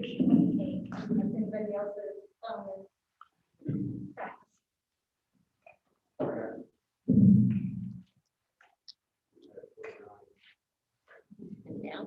6:28. If anybody else's phone is fast. And now.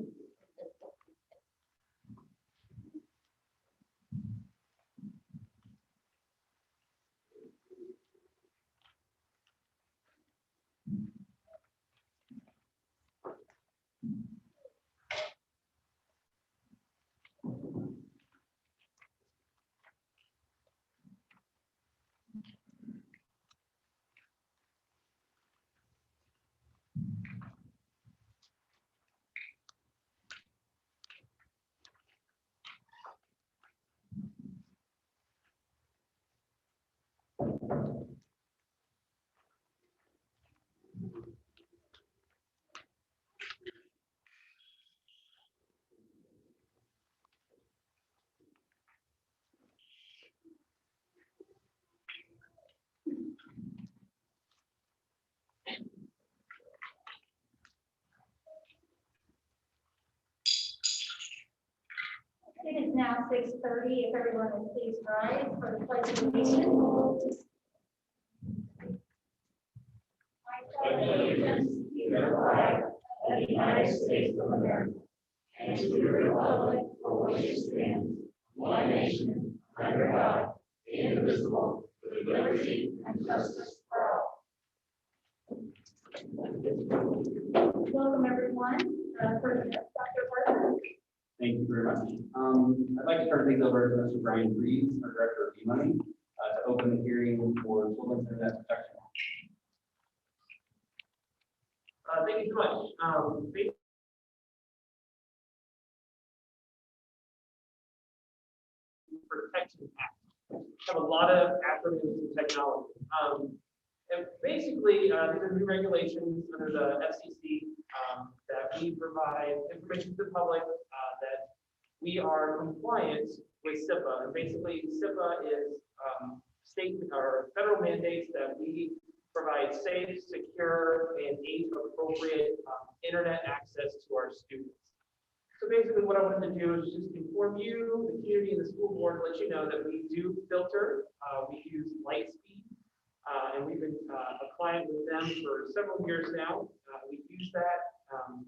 It is now 6:30. If everyone would please rise for the pledge of allegiance. I pledge allegiance to the flag of the United States of America and to the republic for which it stands, one nation, under God, indivisible, with liberty and justice for all. Welcome, everyone. For Dr. Barker. Thank you very much. I'd like to turn things over to Mr. Brian Reeves, our Director of E-Money, to open the hearing for Children's Internet Protection. Thank you so much. Protection Act. Have a lot of acronyms in technology. And basically, these are new regulations under the FCC that we provide information to the public that we are compliant with SIPA. And basically, SIPA is state or federal mandates that we provide safe, secure, and age-appropriate internet access to our students. So basically, what I wanted to do is just inform you, the community, and the school board, let you know that we do filter. We use Lightspeed, and we've been a client with them for several years now. We use that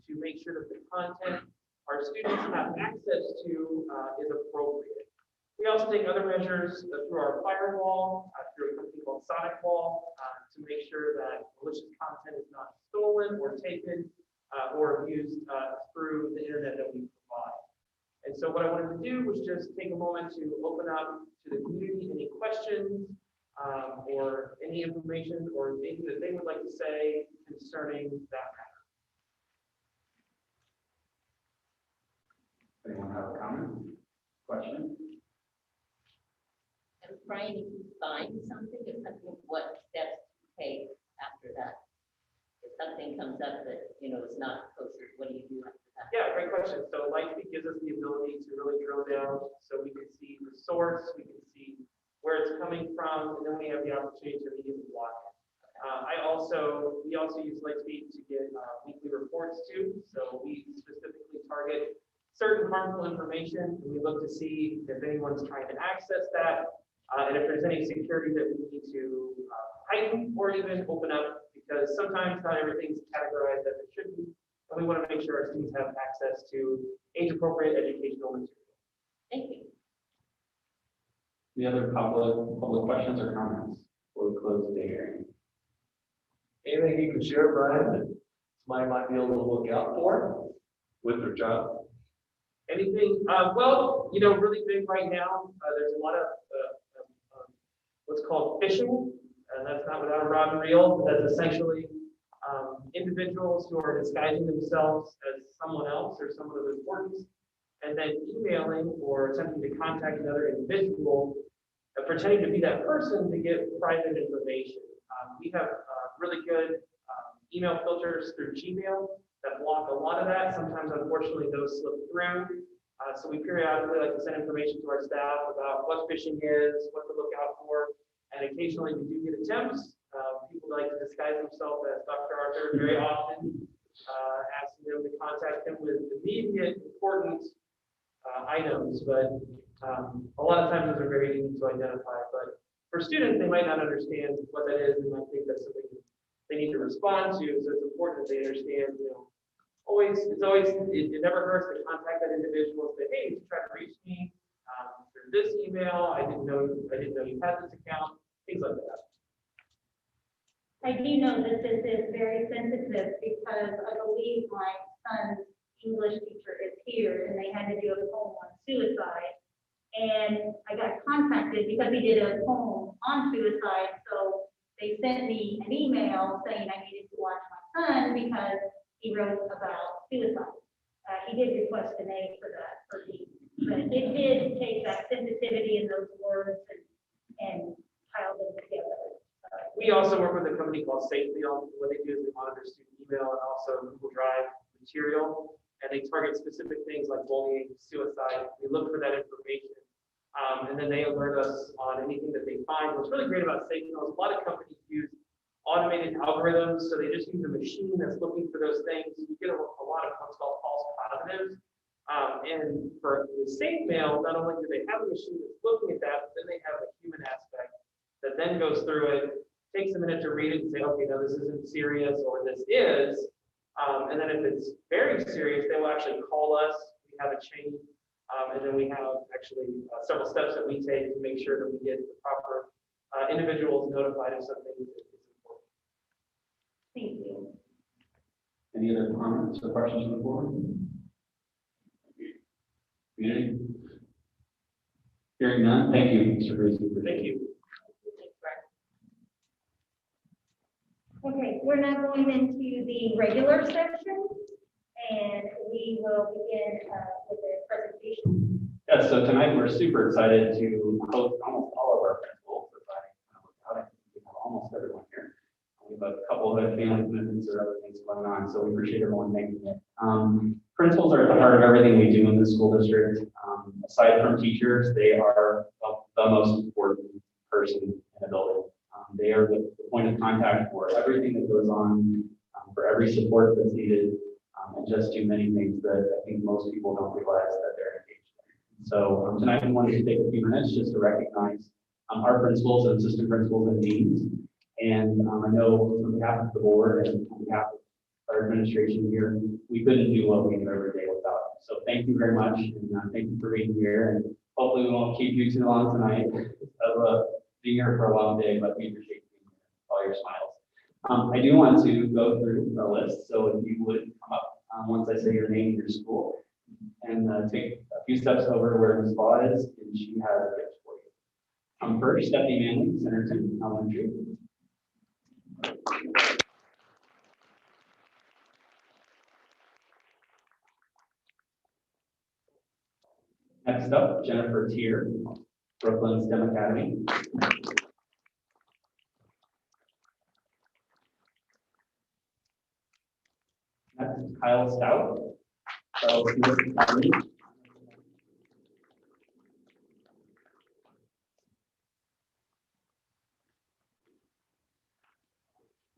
to make sure that the content our students have access to is appropriate. We also take other measures through our firewall, through a company called SonicWall, to make sure that malicious content is not stolen or taken or abused through the internet that we provide. And so what I wanted to do was just take a moment to open up to the community any questions or any information or anything that they would like to say concerning that matter. Anyone have a comment, question? And Brian, if you find something, what steps to take after that? If something comes up that is not kosher, what do you do after that? Yeah, great question. So Lightspeed gives us the ability to really drill down, so we can see the source, we can see where it's coming from, and then we have the opportunity to immediately block it. We also use Lightspeed to get weekly reports too. So we specifically target certain harmful information, and we look to see if anyone's trying to access that, and if there's any security that we need to heighten or even open up, because sometimes not everything's categorized as it should be, and we want to make sure our students have access to age-appropriate educational material. Thank you. Any other public questions or comments before we close the hearing? Anything you can share, Brian, that somebody might be able to look out for with their job? Anything, well, really big right now, there's a lot of what's called phishing, and that's not without a rod and reel, but that's essentially individuals who are disguising themselves as someone else or someone of importance, and then emailing or attempting to contact another individual, pretending to be that person to get private information. We have really good email filters through Gmail that block a lot of that. Sometimes, unfortunately, those slip through. So we periodically like to send information to our staff about what phishing is, what to look out for, and occasionally we do get attempts. People like to disguise themselves as Dr. Arthur very often, asking them to contact them with immediate, important items, but a lot of times those are very easy to identify. But for students, they might not understand what that is, and might think that's something they need to respond to. So it's important that they understand, it never hurts to contact that individual and say, hey, you tried to reach me through this email. I didn't know you had this account, things like that. I do know that this is very sensitive because I believe my son's English teacher is here and they had to do a poem on suicide. And I got contacted because he did a poem on suicide. So they sent me an email saying I needed to watch my son because he wrote about suicide. He did request an A for that, but it did take that sensitivity in those words and pile them together. We also work with a company called Safely. What they do is they monitor student email and also Google Drive material, and they target specific things like bullying, suicide. We look for that information, and then they alert us on anything that they find. What's really great about Safely is a lot of companies use automated algorithms, so they just use a machine that's looking for those things. You get a lot of what's called false positives. And for the safe mail, not only do they have a machine that's looking at that, but then they have a human aspect that then goes through it, takes a minute to read it and say, okay, no, this isn't serious, or this is. And then if it's very serious, they will actually call us. We have a chain, and then we have actually several steps that we take to make sure that we get the proper individuals notified of something that is important. Thank you. Any other comments or questions from the board? Community? Hearing none, thank you, Mr. Bruce. Thank you. Okay, we're now going into the regular section, and we will begin with a presentation. Yes, so tonight we're super excited to host almost all of our principals. If I look out, I think we have almost everyone here. We have a couple of family commitments or other things going on, so we appreciate everyone making it. Principals are at the heart of everything we do in the school district. Aside from teachers, they are the most important person in a building. They are the point of contact for everything that goes on, for every support that's needed, and just do many things that I think most people don't realize that they're engaged in. So tonight we wanted to take a few minutes just to recognize our principals and assistant principals and deans. And I know on behalf of the board and on behalf of our administration here, we couldn't do what we do every day without them. So thank you very much, and thank you for being here. And hopefully we won't keep you too long tonight. Being here for a long day, but we appreciate all your smiles. I do want to go through the list, so if you would come up once I say your name and your school, and take a few steps over to where Ms. Law is, and she has a gift for you. First, Stephanie Manley, Centerton Elementary. Next up, Jennifer Tier, Brooklyn STEM Academy. Next, Kyle Stout, Charles Smith Academy.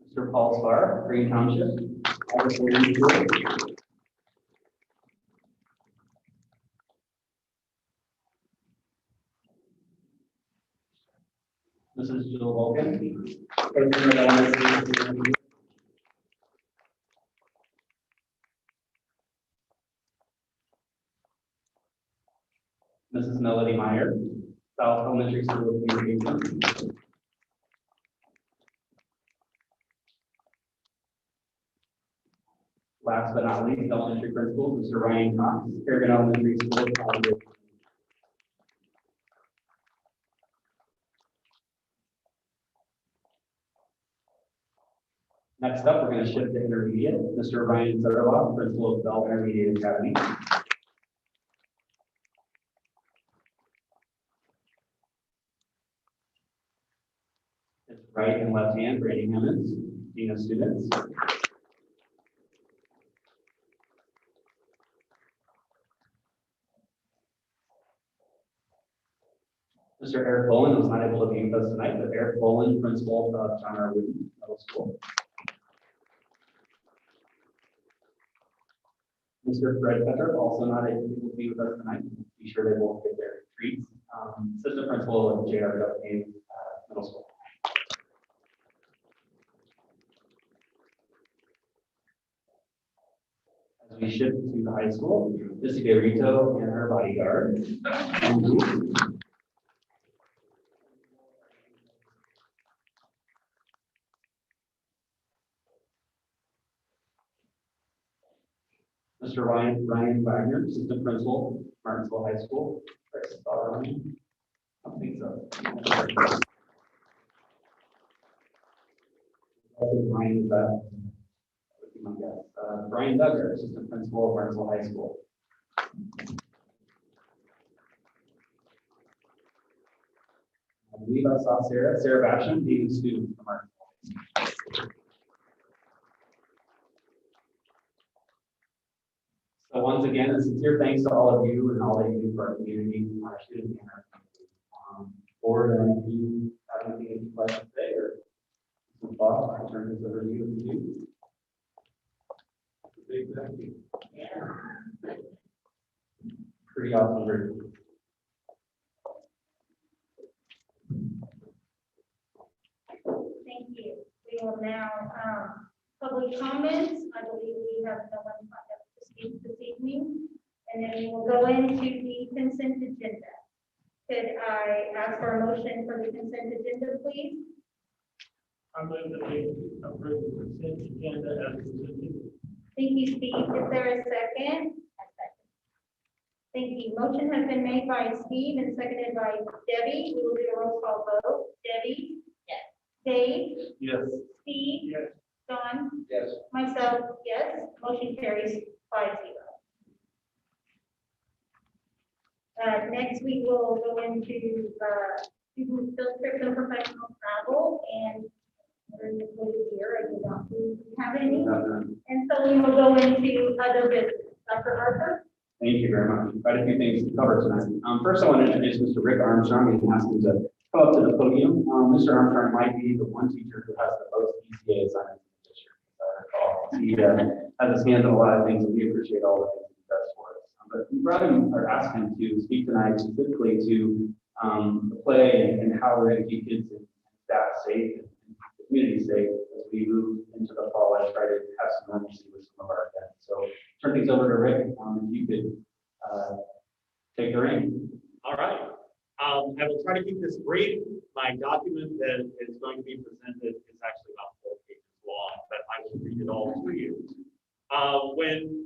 Mr. Paul Spar, Green Township. Mrs. Jill Vulcan. Mrs. Melody Meyer, South Elementary School of Communication. Last but not least, elementary principal, Mr. Ryan Cox, Paragon Elementary School. Next up, we're going to shift to intermediate. Mr. Ryan Zerloff, principal of Bell Intermediate Academy. His right and left hand, Brady Hammonds, Dean of Students. Mr. Eric Boland was not able to be with us tonight, but Eric Boland, principal of John R. Wooden Middle School. Mr. Fred Petter, also not able to be with us tonight. Be sure they will get their treats. Assistant Principal of J.R. Middle School. As we shift to the high school, Missy Rito and her bodyguard. Mr. Ryan Wagner, Assistant Principal, Martinsville High School. I don't think so. Ryan is that. Brian Duggar, Assistant Principal of Martinsville High School. I believe I saw Sarah Basham, being a student from Martinsville. So once again, a sincere thanks to all of you and all that you do for our community, our students, and our country. Board, and if you have anything you'd like to say or some thoughts, I'll turn this over to you. Big thank you. Yeah. Pretty awesome group. Thank you. We will now, public comments. I believe we have no one signed up to speak this evening. And then we will go into the consent agenda. Could I ask for a motion for the consent agenda, please? I move that we approve the consent agenda as presented. Thank you, Steve. Is there a second? Thank you. Motion has been made by Steve and seconded by Debbie. We will do a roll call vote. Debbie? Yes. Dave? Yes. Steve? Yes. Don? Yes. Myself, yes. Motion carries 5-0. Next, we will go into student field trips and professional travel, and we're in the year, I do not believe we have any. And so we will go into other business. Dr. Harper? Thank you very much. Quite a few things to cover tonight. First, I want to introduce Mr. Rick Armstrong and ask him to come up to the podium. Mr. Armstrong might be the one teacher who has the most ECA assignments in the district, as I recall. He has his hands on a lot of things, and we appreciate all the things he does for us. But we brought him or asked him to speak tonight specifically to the play and how we're going to keep kids and staff safe and the community safe as we move into the fall and try to have some normalcy with some of our events. So turn things over to Rick. If you could take the reins. All right. I will try to keep this brief. My document that is going to be presented is actually about 4 pages long, but I will read it all to you. When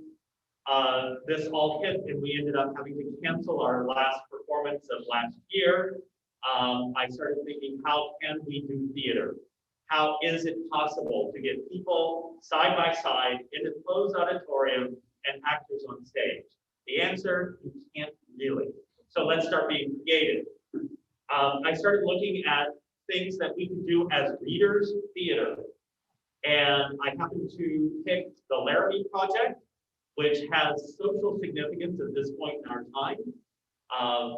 this all hit and we ended up having to cancel our last performance of last year, I started thinking, how can we do theater? How is it possible to get people side by side in a closed auditorium and actors on stage? The answer, you can't really. So let's start being creative. I started looking at things that we can do as readers theater. And I happened to pick the Laramie Project, which has social significance at this point in our time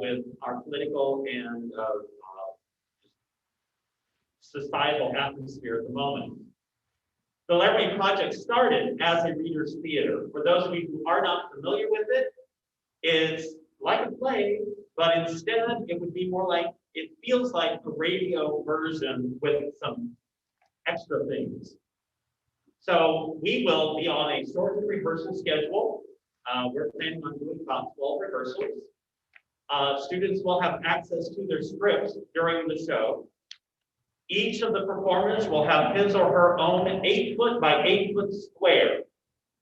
with our political and societal atmosphere at the moment. The Laramie Project started as a reader's theater. For those of you who are not familiar with it, it's like a play, but instead it would be more like, it feels like a radio version with some extra things. So we will be on a short rehearsal schedule. We're planning on doing about 12 rehearsals. Students will have access to their scripts during the show. Each of the performers will have his or her own 8-foot by 8-foot square,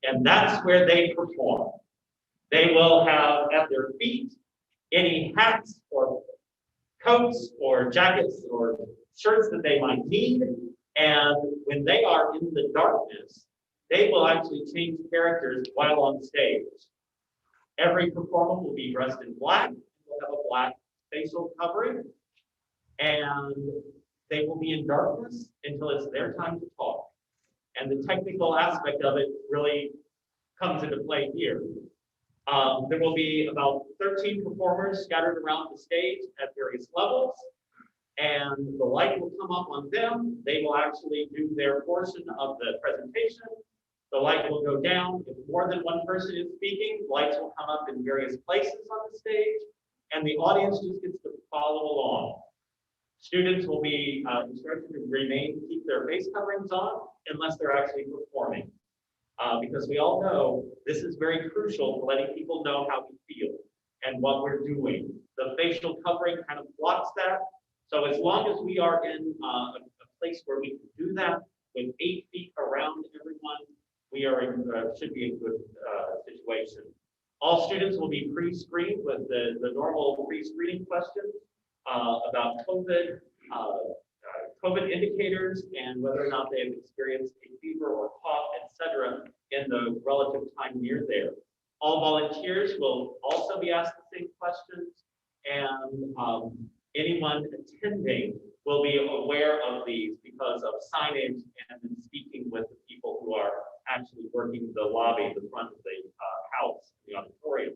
and that's where they perform. They will have at their feet any hats or coats or jackets or shirts that they might need. And when they are in the darkness, they will actually change characters while on stage. Every performer will be dressed in black. They'll have a black facial covering. And they will be in darkness until it's their time to talk. And the technical aspect of it really comes into play here. There will be about 13 performers scattered around the stage at various levels, and the light will come up on them. They will actually do their portion of the presentation, The light will go down. If more than one person is speaking, lights will come up in various places on the stage, and the audience just gets to follow along. Students will be instructed to keep their face coverings on unless they're actually performing. Because we all know this is very crucial for letting people know how we feel and what we're doing. The facial covering kind of blocks that. So as long as we are in a place where we can do that with 8 feet around everyone, we are in, should be a good situation. All students will be pre-screened with the normal pre-screening questions about COVID, COVID indicators, and whether or not they have experienced a fever or cough, etc., in the relative time near there. All volunteers will also be asked the same questions, and anyone attending will be aware of these because of signage and speaking with the people who are actually working the lobby, the front of the house, the auditorium.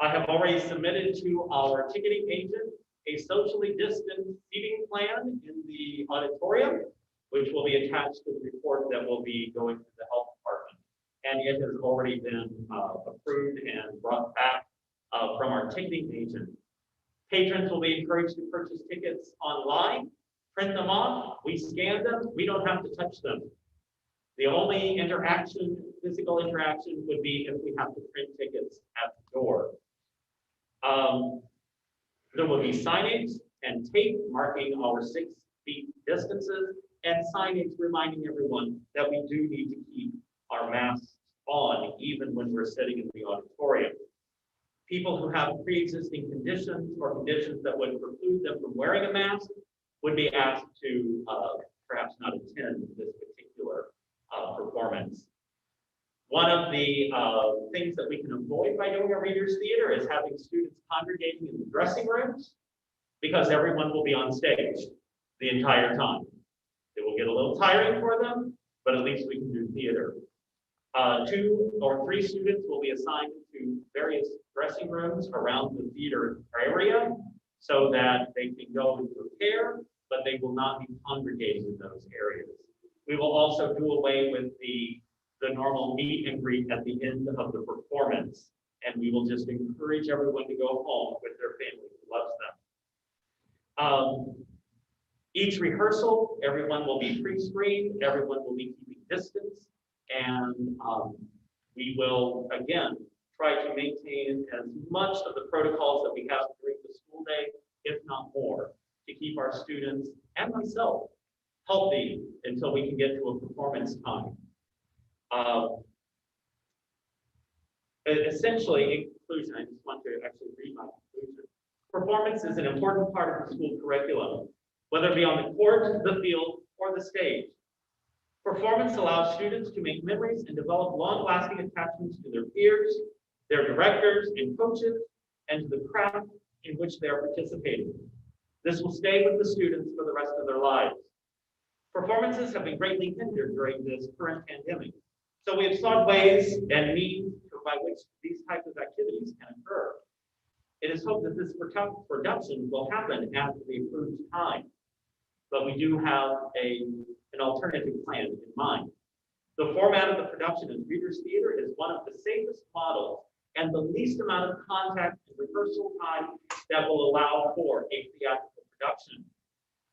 I have already submitted to our ticketing agent a socially distant seating plan in the auditorium, which will be attached to the report that will be going to the health department. And it has already been approved and brought back from our ticketing agent. Patrons will be encouraged to purchase tickets online, print them off, we scan them, we don't have to touch them. The only interaction, physical interaction, would be if we have to print tickets at the door. There will be signage and tape marking our 6 feet distances and signage reminding everyone that we do need to keep our masks on even when we're sitting in the auditorium. People who have pre-existing conditions or conditions that would preclude them from wearing a mask would be asked to perhaps not attend this particular performance. One of the things that we can avoid by doing a reader's theater is having students congregating in the dressing rooms, because everyone will be on stage the entire time. It will get a little tiring for them, but at least we can do theater. 2 or 3 students will be assigned to various dressing rooms around the theater area so that they can go and prepare, but they will not be congregating in those areas. We will also do away with the normal meet and greet at the end of the performance, and we will just encourage everyone to go home with their family who loves them. Each rehearsal, everyone will be pre-screened, everyone will be keeping distance, and we will, again, try to maintain as much of the protocols that we have during the school day, if not more, to keep our students and myself healthy until we can get to a performance time. Essentially, in conclusion, I just want to actually read my conclusion. Performance is an important part of the school curriculum, whether it be on the court, the field, or the stage. Performance allows students to make memories and develop long-lasting attachments to their peers, their directors and coaches, and to the craft in which they are participating. This will stay with the students for the rest of their lives. Performances have been greatly hindered during this current pandemic, so we have sought ways and means by which these types of activities can occur. It is hoped that this production will happen at the approved time, but we do have an alternative plan in mind. The format of the production as reader's theater is one of the safest models and the least amount of contact and rehearsal time that will allow for a theatrical production.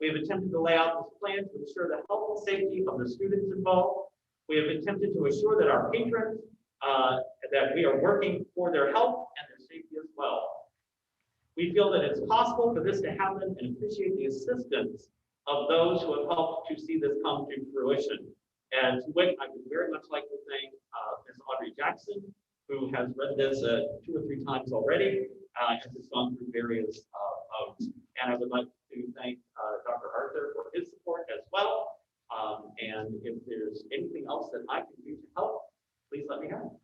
We have attempted to lay out this plan to ensure the health and safety of the students involved. We have attempted to assure that our patrons, that we are working for their health and their safety as well. We feel that it's possible for this to happen and appreciate the assistance of those who have helped to see this come to fruition. And to which I would very much like to thank Ms. Audrey Jackson, who has read this 2 or 3 times already, and has gone through various votes. And I would like to thank Dr. Arthur for his support as well. And if there's anything else that I can do to help, please let me know.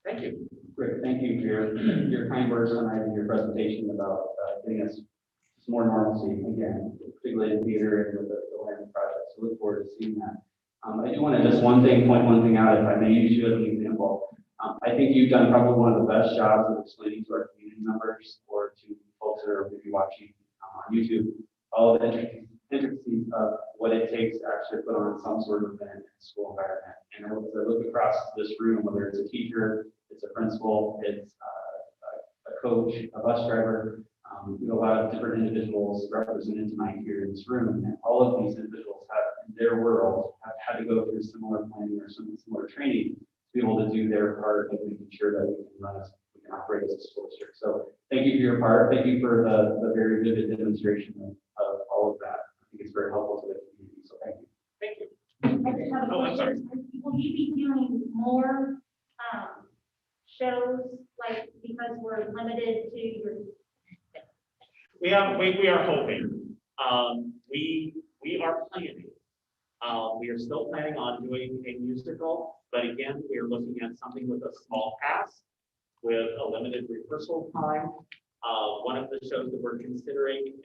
Thank you. Great, thank you for your kind words tonight in your presentation about getting us some more normalcy again, particularly in theater and with the learning project. So look forward to seeing that. I do want to just point one thing out, if I may use you as an example. I think you've done probably one of the best jobs of explaining to our community members or to folks that are maybe watching on YouTube all the intricacies of what what it takes to actually put on some sort of event in a school environment. And as I look across this room, whether it's a teacher, it's a principal, it's a coach, a bus driver, we have a lot of different individuals represented tonight here in this room, and all of these individuals have, in their world, have had to go through similar planning or some similar training to be able to do their part of making sure that we can operate as a school district. So thank you for your part. Thank you for the very vivid demonstration of all of that. I think it's very helpful to the community. So thank you. Thank you. I just have a Oh, I'm sorry. question. Will you be doing more shows, like, because we're limited to your? We are hoping, we are planning. We are still planning on doing a musical, but again, we are looking at something with a small cast, with a limited rehearsal time. One of the shows that we're considering,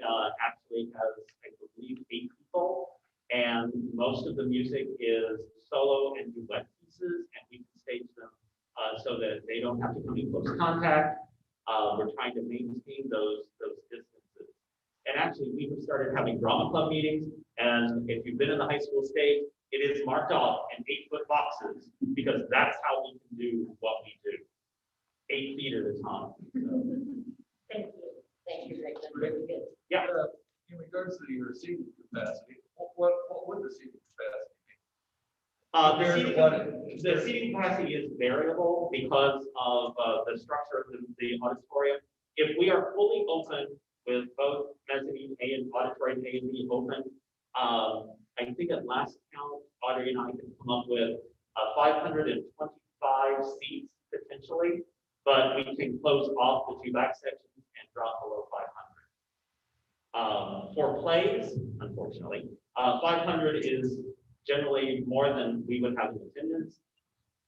actually has, I believe, 8 people, and most of the music is solo and duet pieces, and we can stage them, so that they don't have to come in close contact. We're trying to maintain those distances. And actually, we have started having drama club meetings, and if you've been in the high school stage, it is marked off in 8-foot boxes, because that's how we can do what we do. 8 feet at a time. Thank you. Thank you, Rick. That's really good. Yeah. In regards to your seating capacity, what would the seating capacity be? The seating capacity is variable because of the structure of the auditorium. If we are fully open with both mezzanine A and auditorium A and B open, I think at last count, Audrey and I can come up with 525 seats potentially, but we can close off the 2 back sections and drop below 500. For plays, unfortunately, 500 is generally more than we would have in attendance.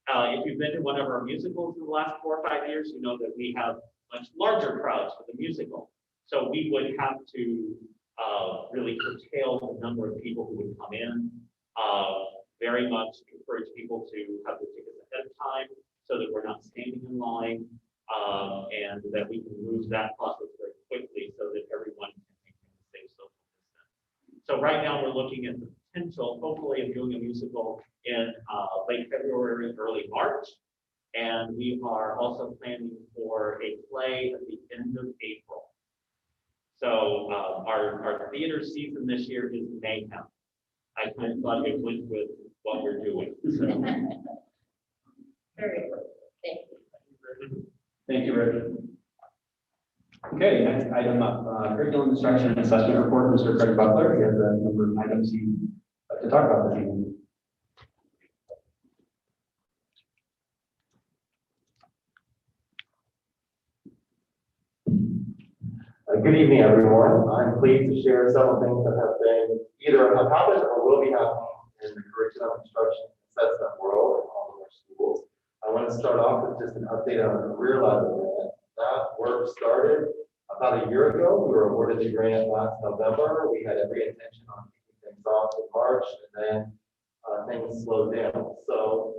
If you've been to one of our musicals in the last 4 or 5 years, you know that we have much larger crowds for the musical. So we would have to really curtail the number of people who would come in. Very much encourage people to have their tickets ahead of time so that we're not standing in line, and that we can move that process very quickly so that everyone can maintain a safe social distance. So right now we're looking at the potential, hopefully, of doing a musical in late February, early March. And we are also planning for a play at the end of April. So our theater season this year is mayhem. I kind of thought it went with what we're doing. So. Very good. Thank you. Thank you, Rick. Okay, next item up, curriculum instruction and assessment report, Mr. Craig Butler. He has a number of items he to talk about this evening. Good evening, everyone. I'm pleased to share several things that have been either have happened or will be happening in the curriculum instruction assessment world in all of our schools. I want to start off with just an update on the career ladder grant. That work started about a year ago. We were awarded the grant last November. We had every intention on kicking things off in March, and then things slowed down. So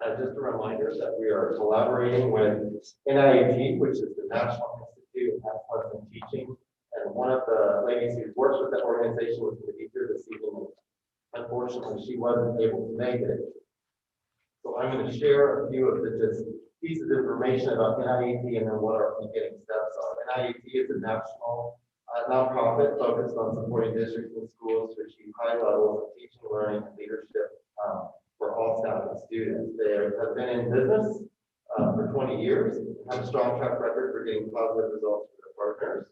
just a reminder that we are collaborating with NIAT, which is the National Institute of Excellence in Teaching. And one of the ladies who works with that organization was the teacher this evening. Unfortunately, she wasn't able to make it. So I'm going to share a few of the just pieces of information about NIAT and then what our beginning steps are. NIAT is a national nonprofit focused on supporting districts and schools to achieve high levels of teaching, learning, and leadership for all staff and students. They have been in business for 20 years, have a strong track record for getting positive results for their partners.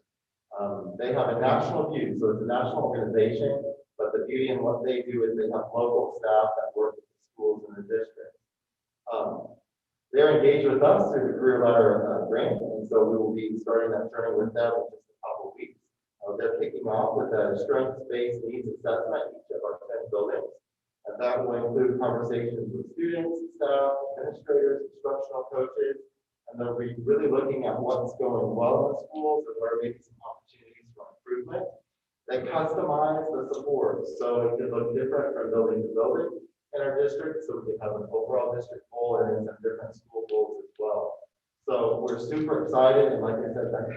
They have a national view, so it's a national organization, but the beauty in what they do is they have local staff that work with the schools in the district. They're engaged with us through the career ladder grant, and so we will be starting that journey with them in just a couple of weeks. They're kicking off with a strengths-based needs assessment in each of our 10 buildings, and that will include conversations with students, staff, administrators, instructional coaches, and they'll be really looking at what's going well in the schools and where maybe some opportunities for improvement. They customize the support, so it can look different from building to building in our district, so we can have an overall district goal and then some different school goals as well. So we're super excited, and like I said, that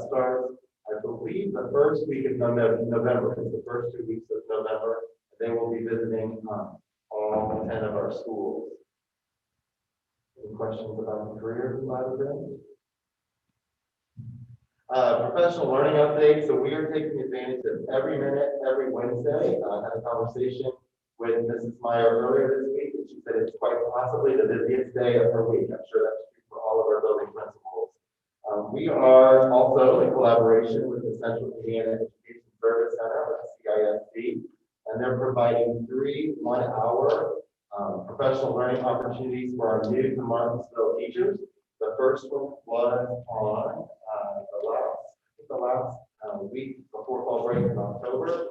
starts I believe the first week of November, it's the first 2 weeks of November. They will be visiting all 10 of our schools. Any questions about the career library? Professional learning update. So we are taking advantage of every minute, every Wednesday. I had a conversation with Mrs. Meyer earlier this week, and she said it's quite possibly the busiest day of her week. I'm sure that's true for all of our building principals. We are also in collaboration with the Central Indiana Education Service Center, or CISC, and they're providing 3 one-hour professional learning opportunities for our new to Martinsville teachers. The first one was on the last week before fall break in October.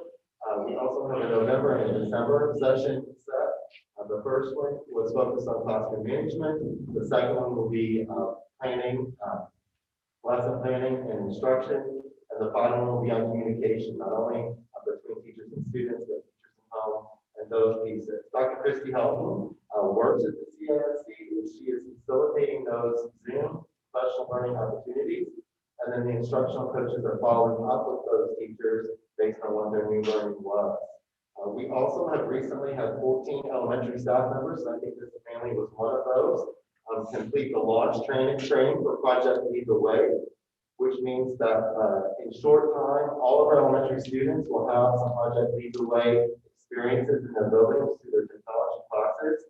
We also have a November and a December session set. The first one was focused on classroom management. The second one will be planning, lesson planning and instruction. And the final one will be on communication, not only between teachers and students, but teachers and home and those pieces. Dr. Christy Helton works at the CISC, and she is facilitating those Zoom professional learning opportunities. And then the instructional coaches are following up with those teachers based on what their new learning was. We also have recently had 14 elementary staff members, and I think this family was one of those, complete the launch training for Project Lead the Way, which means that in short time, all of our elementary students will have some Project Lead the Way experiences in their buildings through their technology classes.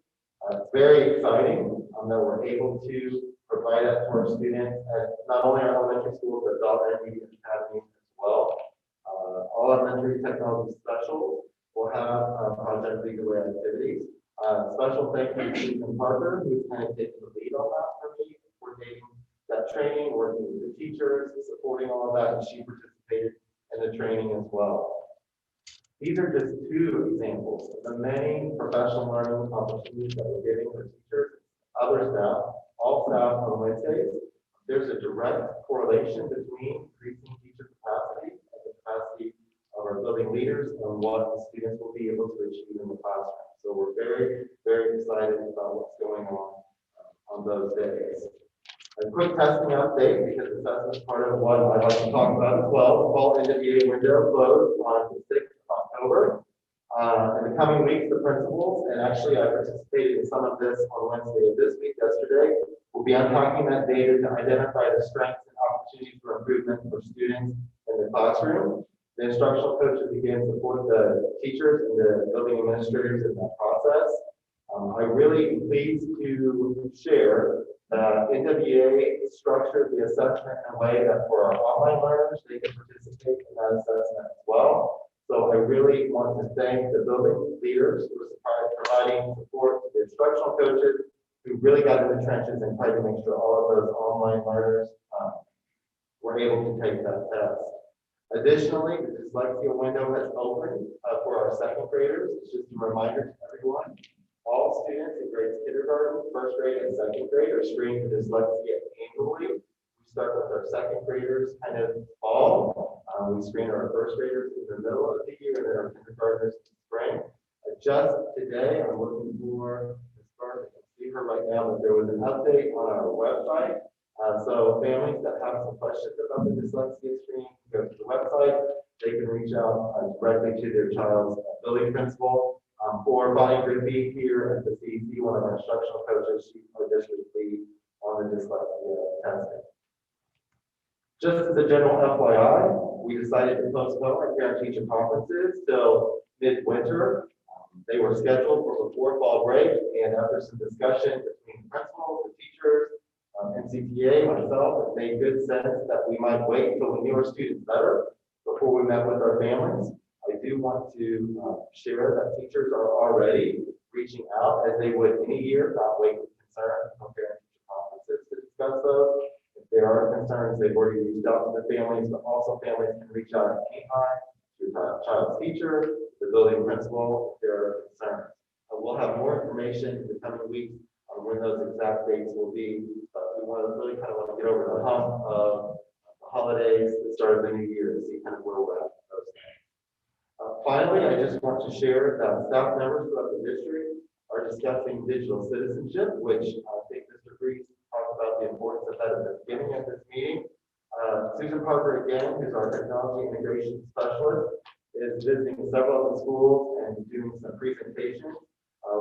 It's very exciting that we're able to provide that to our students at not only our elementary schools, but adult and youth academies as well. All elementary technology specials will have Project Lead the Way activities. Special thank you to Susan Parker, who's kind of taking the lead on that for me, coordinating that training, working with the teachers, supporting all of that, and she participated in the training as well. These are just 2 examples of the many professional learning opportunities that we're giving our teachers, other staff, all staff on Wednesdays. There's a direct correlation between increasing teacher capacity and the capacity of our building leaders and what the students will be able to achieve in the classroom. So we're very, very excited about what's going on those days. A quick testing update, because assessment is part of what I'd like to talk about as well. The fall NWA window closed on the 6th of October. In the coming weeks, the principals, and actually I participated in some of this on Wednesday of this week, yesterday, will be unpacking that data to identify the strengths and opportunities for improvement for students in the classroom. The instructional coaches again support the teachers and the building administrators in that process. I'm really pleased to share that NWA structured the assessment in a way that for our online learners, they can participate in that assessment as well. So I really want to thank the building leaders who are providing support to the instructional coaches who really got in the trenches and tried to make sure all of those online learners were able to take that test. Additionally, the Dyslexia Window has opened for our second graders. It's just a reminder to everyone. All students in grades kindergarten, first grade, and second grade are screened for dyslexia annually. We start with our second graders kind of fall. We screen our first graders in the middle of the year, and then our kindergartners in spring. Just today, I'm looking for Ms. Garth. I can see her right now, but there was an update on our website. So families that have some questions about the dyslexia screen, go to the website. They can reach out directly to their child's building principal. Or Bonnie Rigby here at the CEC, one of our instructional coaches, she's our district lead on the dyslexia testing. Just as a general FYI, we decided to postpone our parent-teacher conferences till midwinter. They were scheduled for before fall break, and after some discussion between principals, the teachers, NCTA, myself, it made good sense that we might wait until we knew our students better before we met with our families. I do want to share that teachers are already reaching out as they would any year, not wait with concern from parent-teacher conferences to discuss those. If there are concerns, they've already reached out to the families, but also families can reach out at any time to the child's teacher, the building principal, if there are concerns. We'll have more information in the coming weeks on when those exact dates will be, but we want to really kind of want to get over the hump of the holidays, the start of the new year, to see kind of where we're at with those things. Finally, I just want to share that staff members throughout the district are discussing digital citizenship, which I think Mr. Reese talked about the importance of that at the beginning of this meeting. Susan Parker, again, who's our technology integration specialist, is visiting several of the schools and doing some presentations.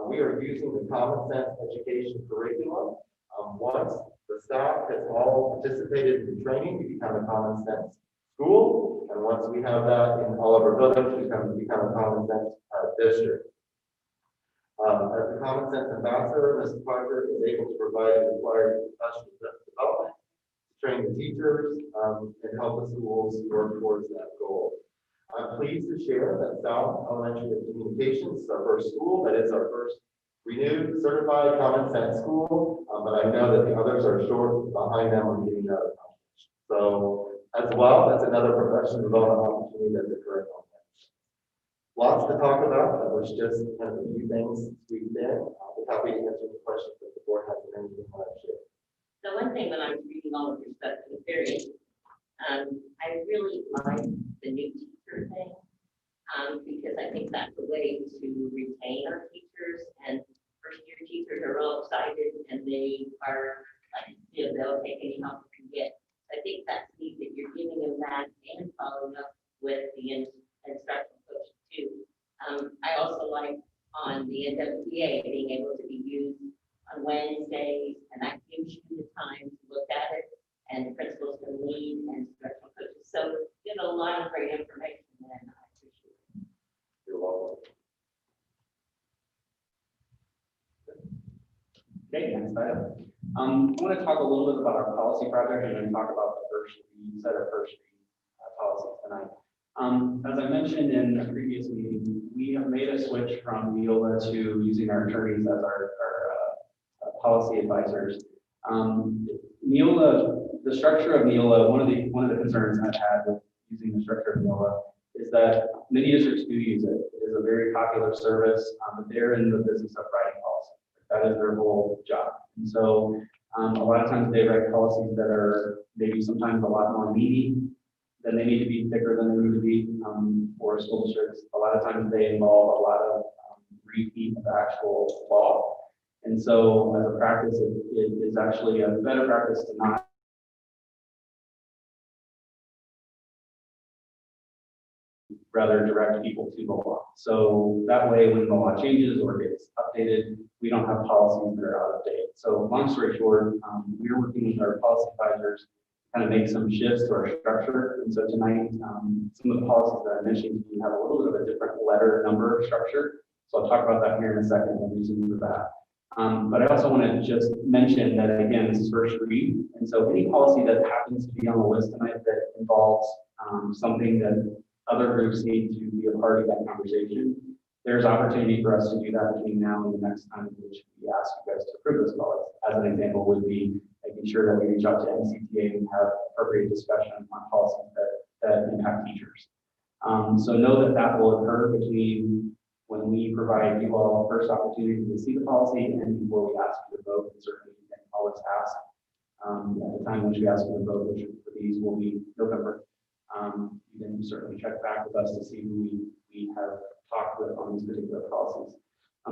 We are using the Common Sense Education curriculum. Once the staff has all participated in the training, we become a Common Sense school. And once we have that in all of our buildings, we become a Common Sense district. As the Common Sense ambassador, Ms. Parker is able to provide the required professional development, train the teachers, and help the schools work towards that goal. I'm pleased to share that South Elementary Communications is our first school. That is our first renewed certified Common Sense school, but I know that the others are short behind them on getting that accomplished. So as well, that's another professional development opportunity that's occurring on campus. Lots to talk about. That was just kind of a few things we've been. I'll be happy to answer the questions that the board has and anything I want to share. So one thing when I was reading all of your stuff, it was very interesting. I really like the new teacher thing, because I think that's a way to retain our teachers, and first-year teachers are all excited and they are like, they'll take any help they can get. I think that's neat that you're giving them that and following up with the instructional coaches too. I also like on the NWPA being able to be used on Wednesdays, and that gives you the time to look at it, and the principals can lead and instructional coaches. So you know, a lot of great information, and I appreciate it. You're welcome. Okay, next item. I want to talk a little bit about our policy project and then talk about the first policies tonight. As I mentioned in a previous meeting, we have made a switch from Neola to using our attorneys as our policy advisors. Neola, the structure of Neola, one of the concerns I've had with using the structure of Neola is that many districts do use it. It is a very popular service, but they're in the business of writing policy. That is their whole job. And so a lot of times they write policies that are maybe sometimes a lot more meaty than they need to be, thicker than they need to be for school districts. A lot of times they involve a lot of repeat of actual law. And so as a practice, it is actually a better practice to not rather direct people to the law. So that way, when the law changes or gets updated, we don't have policies that are out of date. So long story short, we're working with our policy advisors to kind of make some shifts to our structure. And so tonight, some of the policies that I mentioned, we have a little bit of a different letter number structure. So I'll talk about that here in a second, the reason for that. But I also want to just mention that, again, this is first read. And so any policy that happens to be on the list tonight that involves something that other groups need to be a part of that conversation, there's opportunity for us to do that between now and the next time in which we ask you guys to approve this policy. As an example would be making sure that we reach out to NCTA and have appropriate discussion on policies that impact teachers. So know that that will occur between when we provide you all first opportunity to see the policy and before we ask you to vote. And certainly you can always ask at the time when we ask you to vote, which for these will be November. You can certainly check back with us to see who we have talked with on these particular policies.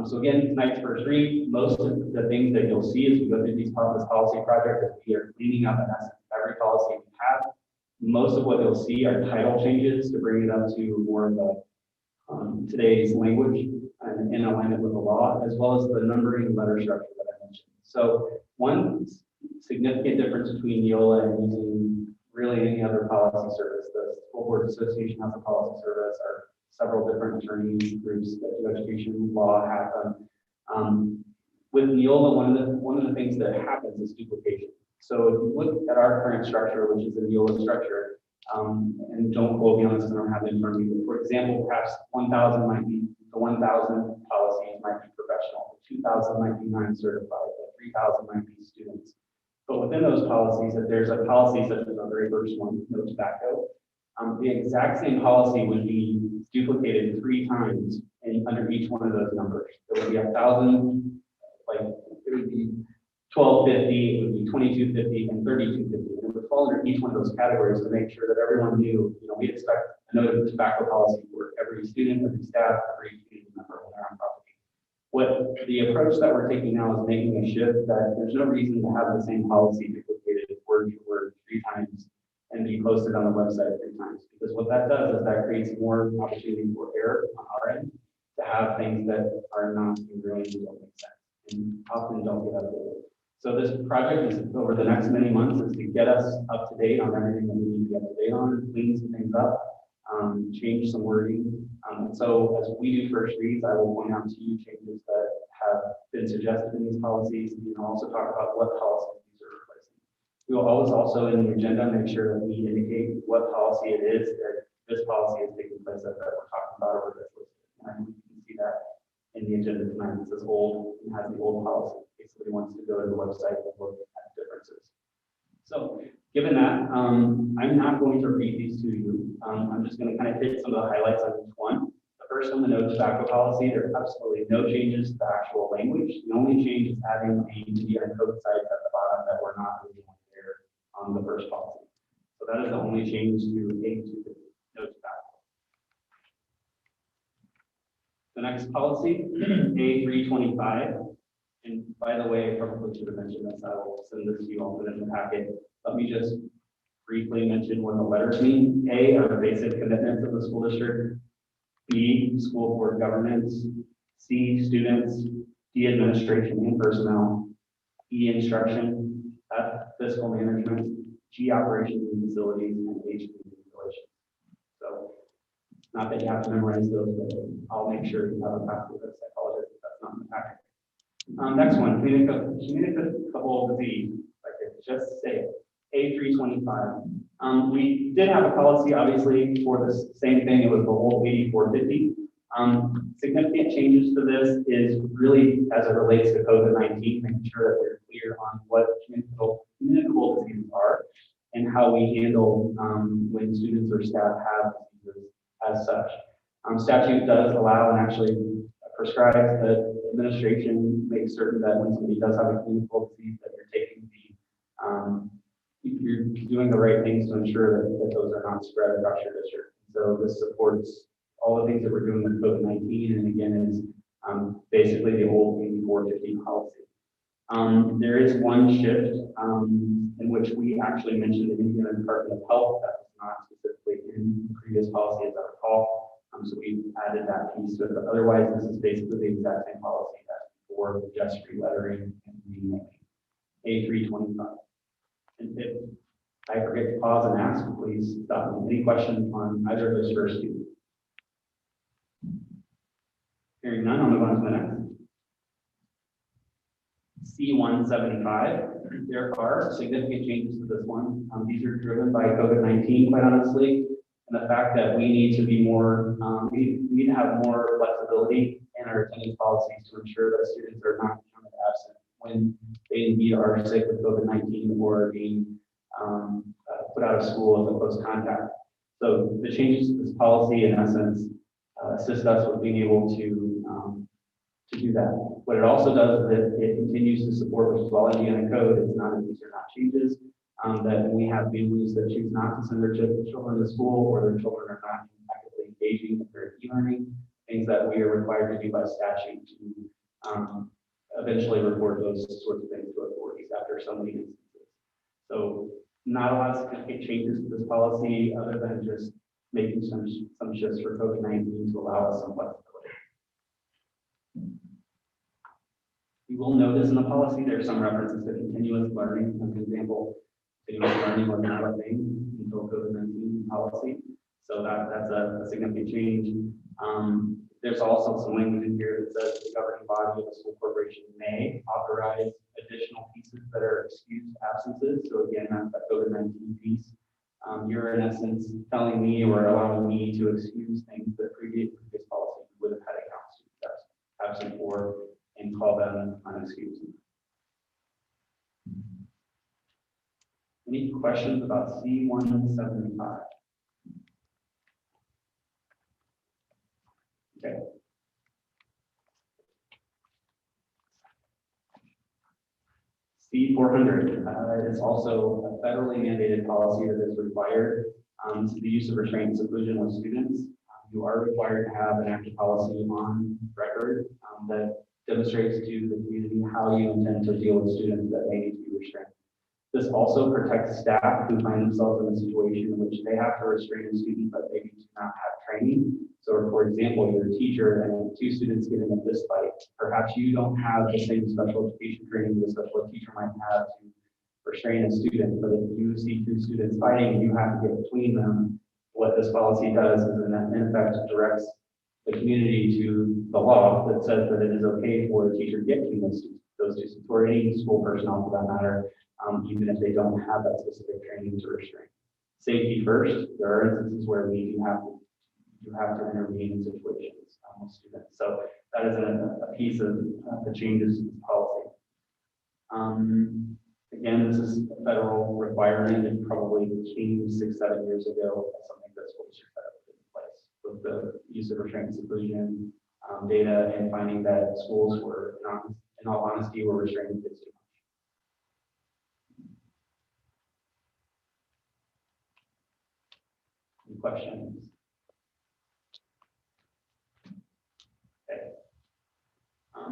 So again, tonight's first read, most of the things that you'll see as we go through this policy project is we are cleaning up in essence every policy we have. Most of what you'll see are title changes to bring it up to more of the today's language and in alignment with the law, as well as the numbering letter structure that I mentioned. So one significant difference between Neola and using really any other policy service, the School Boards Association has a policy service, or several different attorneys groups that do education law have them. With Neola, one of the things that happens is duplication. So if you look at our current structure, which is the Neola structure, and don't quote me on this, I don't have it in front of me, but for example, perhaps 1,000 might be, the 1,000 policies might be professional, 2,000 might be non-certified, 3,000 might be students. But within those policies, if there's a policy such as the very first one, no tobacco, the exact same policy would be duplicated 3 times under each one of those numbers. There would be 1,000, like it would be 1,250, it would be 2,250, and 3,250. And it would fall under each one of those categories to make sure that everyone knew, we expect a note of tobacco policy for every student, every staff, every student member when they're on property. What the approach that we're taking now is making a shift that there's no reason to have the same policy duplicated word for word 3 times and be posted on the website 3 times. Because what that does is that creates more opportunity for error on our end to have things that are not congruent and don't make sense and often don't get updated. So this project is over the next many months is to get us up to date on everything that we need to be up to date on, clean some things up, change some wording. And so as we do first reads, I will point out to you changes that have been suggested in these policies, and also talk about what policies these are replacing. We will always also in the agenda make sure that we indicate what policy it is that this policy is taking place that we're talking about over this list. And I think you can see that in the agenda tonight. It says old and has the old policy. If somebody wants to go to the website and look at differences. So given that, I'm not going to read these to you. I'm just going to kind of hit some of the highlights on each one. The first one, the no tobacco policy, there are absolutely no changes to the actual language. The only change is adding the media and code sites at the bottom that were not originally there on the first policy. So that is the only change to A2, no tobacco. The next policy, A325. And by the way, I probably should have mentioned this. I will send this to you, I'll put it in the packet. Let me just briefly mention what the letters mean. A are the basic commitments of the school district. B, school board governance. C, students. D, administration and personnel. E, instruction. F, fiscal management. G, operations and facilities. And H, community relations. So, not that you have to memorize those, but I'll make sure you have a copy of this. I apologize if that's not in the packet. Next one, communicable disease. I could just say it. A325. We did have a policy, obviously, for the same thing. It was the old 8450. Significant changes to this is really as it relates to COVID-19, making sure that we're clear on what communicable diseases are and how we handle when students or staff have diseases as such. Statute does allow and actually prescribes that administration makes certain that when somebody does have a communicable disease, that you're taking you're doing the right things to ensure that those are not spread across your district. So this supports all the things that we're doing with COVID-19, and again is basically the old 8450 policy. There is one shift in which we actually mentioned the Indiana Department of Health that was not specifically in the previous policy, as I recall. So we added that piece to it, but otherwise this is basically the exact same policy as before, just relettering and renaming. A325. And if I forget to pause and ask, please stop me. Any questions on either of those first two? Hearing none, I'll move on to the next. C175. There are significant changes to this one. These are driven by COVID-19, quite honestly. And the fact that we need to be more, we need to have more flexibility in our attendance policies to ensure that students are not counted absent when they indeed are sick with COVID-19 or being put out of school as a close contact. So the changes to this policy, in essence, assist us with being able to do that. What it also does is it continues to support, which is all Indiana code. It's not, these are not changes. That we have families that choose not to send their children to school, or their children are not actively engaging in their e-learning, things that we are required to do by statute to eventually report those sorts of things to authorities after so many instances. So not a lot of significant changes to this policy other than just making some shifts for COVID-19 to allow us some flexibility. You will notice in the policy there's some references to continuous learning. For example, continuous learning was not a thing until COVID-19 policy. So that's a significant change. There's also some language in here that says the governing body of a school corporation may authorize additional pieces that are excused absences. So again, that's that COVID-19 piece. You're in essence telling me or allowing me to excuse things that previous policy would have had a count student that's absent for and call them unexcused. Any questions about C175? Okay. C400 is also a federally mandated policy that is required to the use of restraint and seclusion with students. You are required to have an active policy on record that demonstrates to the community how you intend to deal with students that may need to be restrained. This also protects staff who find themselves in a situation in which they have to restrain a student, but they do not have training. So for example, you're a teacher and two students get in a fist fight. Perhaps you don't have the same special education training that a special ed teacher might have to restrain a student, but if you see two students fighting, you have to get between them. What this policy does is in effect directs the community to the law that says that it is okay for a teacher to get between those two students, or any school personnel for that matter, even if they don't have that specific training to restrain. Safety first. There are instances where we do have to intervene in situations with students. So that is a piece of the changes to this policy. Again, this is a federal requirement. It probably came 6-7 years ago. That's something that school districts have put in place with the use of restraint and seclusion data, and finding that schools were not, in all honesty, were restraining kids too much. Any questions?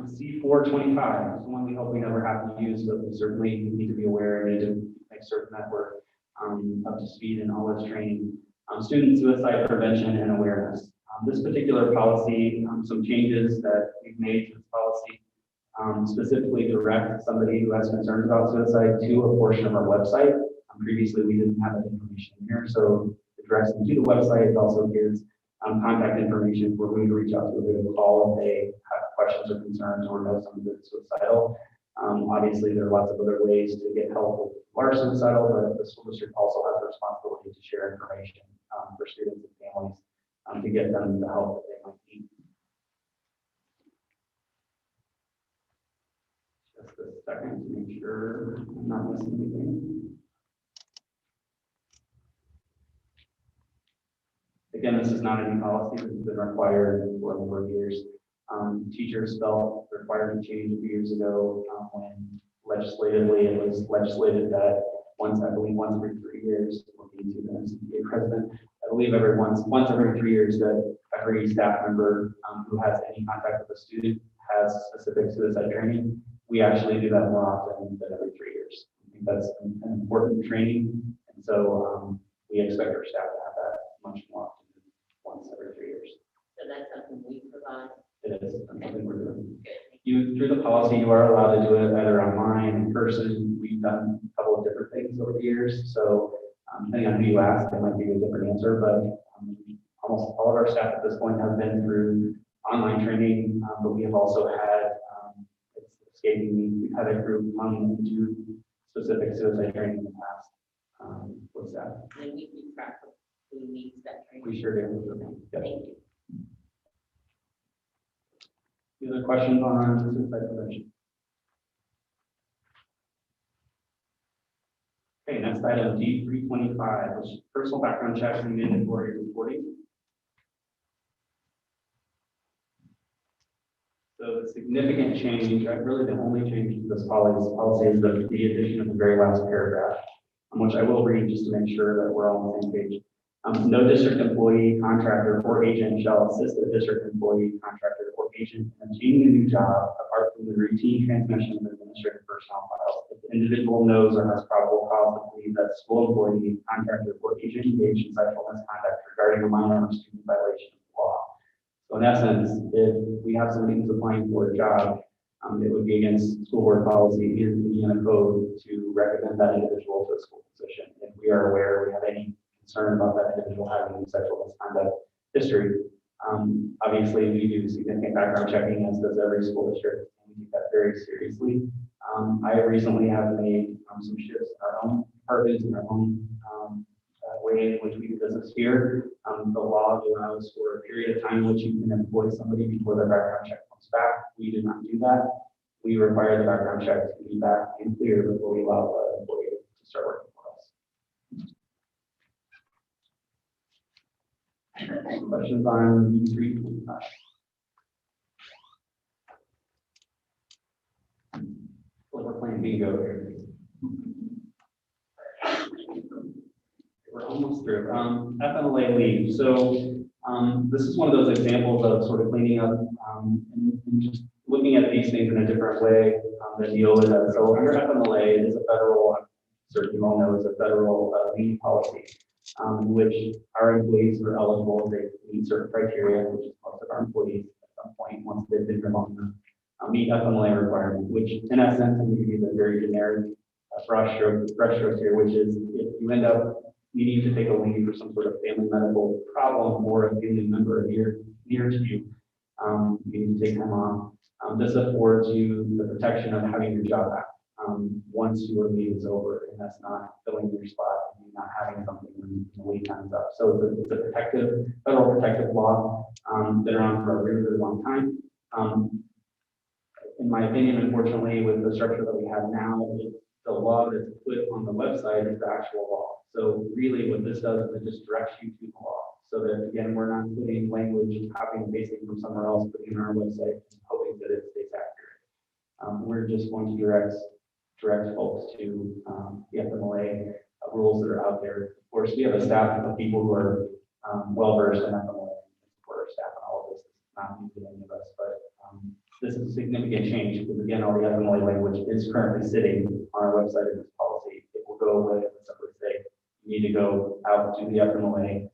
C425 is one we hope we never have to use, but we certainly need to be aware and need to make certain that we're up to speed in all its training. Student suicide prevention and awareness. This particular policy, some changes that we've made to this policy specifically direct somebody who has concerns about suicide to a portion of our website. Previously, we didn't have that information here, so it directs them to the website. It also gives contact information for who to reach out to, a bit of a call if they have questions or concerns or know somebody that's suicidal. Obviously, there are lots of other ways to get help if you are suicidal, but the school district also has a responsibility to share information for students and families to get them the help that they might need. Just a second to make sure I'm not missing anything. Again, this is not a new policy. This has been required for a number of years. Teachers felt required to change a few years ago when legislatively it was legislated that once every 3 years, looking to the MSD president, I believe once every 3 years that every staff member who has any contact with a student has specific suicide training. We actually do that more often than every 3 years. I think that's an important training, and so we expect our staff to have that much more often than once every 3 years. So that's something we provide. It is something we're doing. Through the policy, you are allowed to do it either online, in person. We've done a couple of different things over the years. So depending on who you ask, it might be a different answer, but almost all of our staff at this point have been through online training, but we have also had, it's escaping me, we've had a group come and do specific suicide training in the past with staff. And we keep track of who needs that training. We sure do. Yep. Thank you. Any other questions on suicide prevention? Okay, next item, D325, which is personal background checks and mandatory reporting. So the significant change, really the only change to this policy is the addition of the very last paragraph, which I will read just to make sure that we're all on the same page. No district employee, contractor, or agent shall assist a district employee, contractor, or agent in obtaining a new job apart from the routine transmission of administrative personnel files. If the individual knows or has probable cause to believe that school employee, contractor, or agent engaged in sexual misconduct regarding a minor or student violation of the law. So in essence, if we have somebody who's applying for a job, it would be against school board policy in the Indiana code to recommend that individual to a school position. If we are aware we have any concern about that individual having sexual misconduct history. Obviously, we do significant background checking, as does every school district, and we take that very seriously. I recently have made some shifts in our own departments, in our own way in which we do business here. The law allows for a period of time in which you can employ somebody before their background check comes back. We do not do that. We require the background check to be back and clear before we allow the employee to start working for us. Questions on D325? Well, we're playing bingo here. We're almost through. FMLA leave. So this is one of those examples of sort of cleaning up and just looking at these things in a different way than deal with that. So under FMLA, it is a federal certainly you all know, is a federal leave policy, in which our employees are eligible, they meet certain criteria, which is most of our employees at some point, once they've been here long enough, meet FMLA requirement, which in essence, I'm going to give a very generic brush strokes here, which is if you end up needing to take a leave for some sort of family medical problem or a family member near to you, you need to take time off. This affords you the protection of having your job back once your leave is over, and that's not filling your spot and you not having something when the leave time's up. So it's a protective, federal protective law that are on for a really, really long time. In my opinion, unfortunately, with the structure that we have now, the law that's put on the website is the actual law. So really what this does is it just directs you to the law. So that again, we're not putting language, copying and pasting from somewhere else, putting on our website, hoping that it stays accurate. We're just going to direct folks to the FMLA rules that are out there. Of course, we have a staff of people who are well-versed in FMLA for our staff and all of this. It's not new to any of us, but this is a significant change because again, all the FMLA language is currently sitting on our website in this policy. It will go away and simply say, you need to go out to the FMLA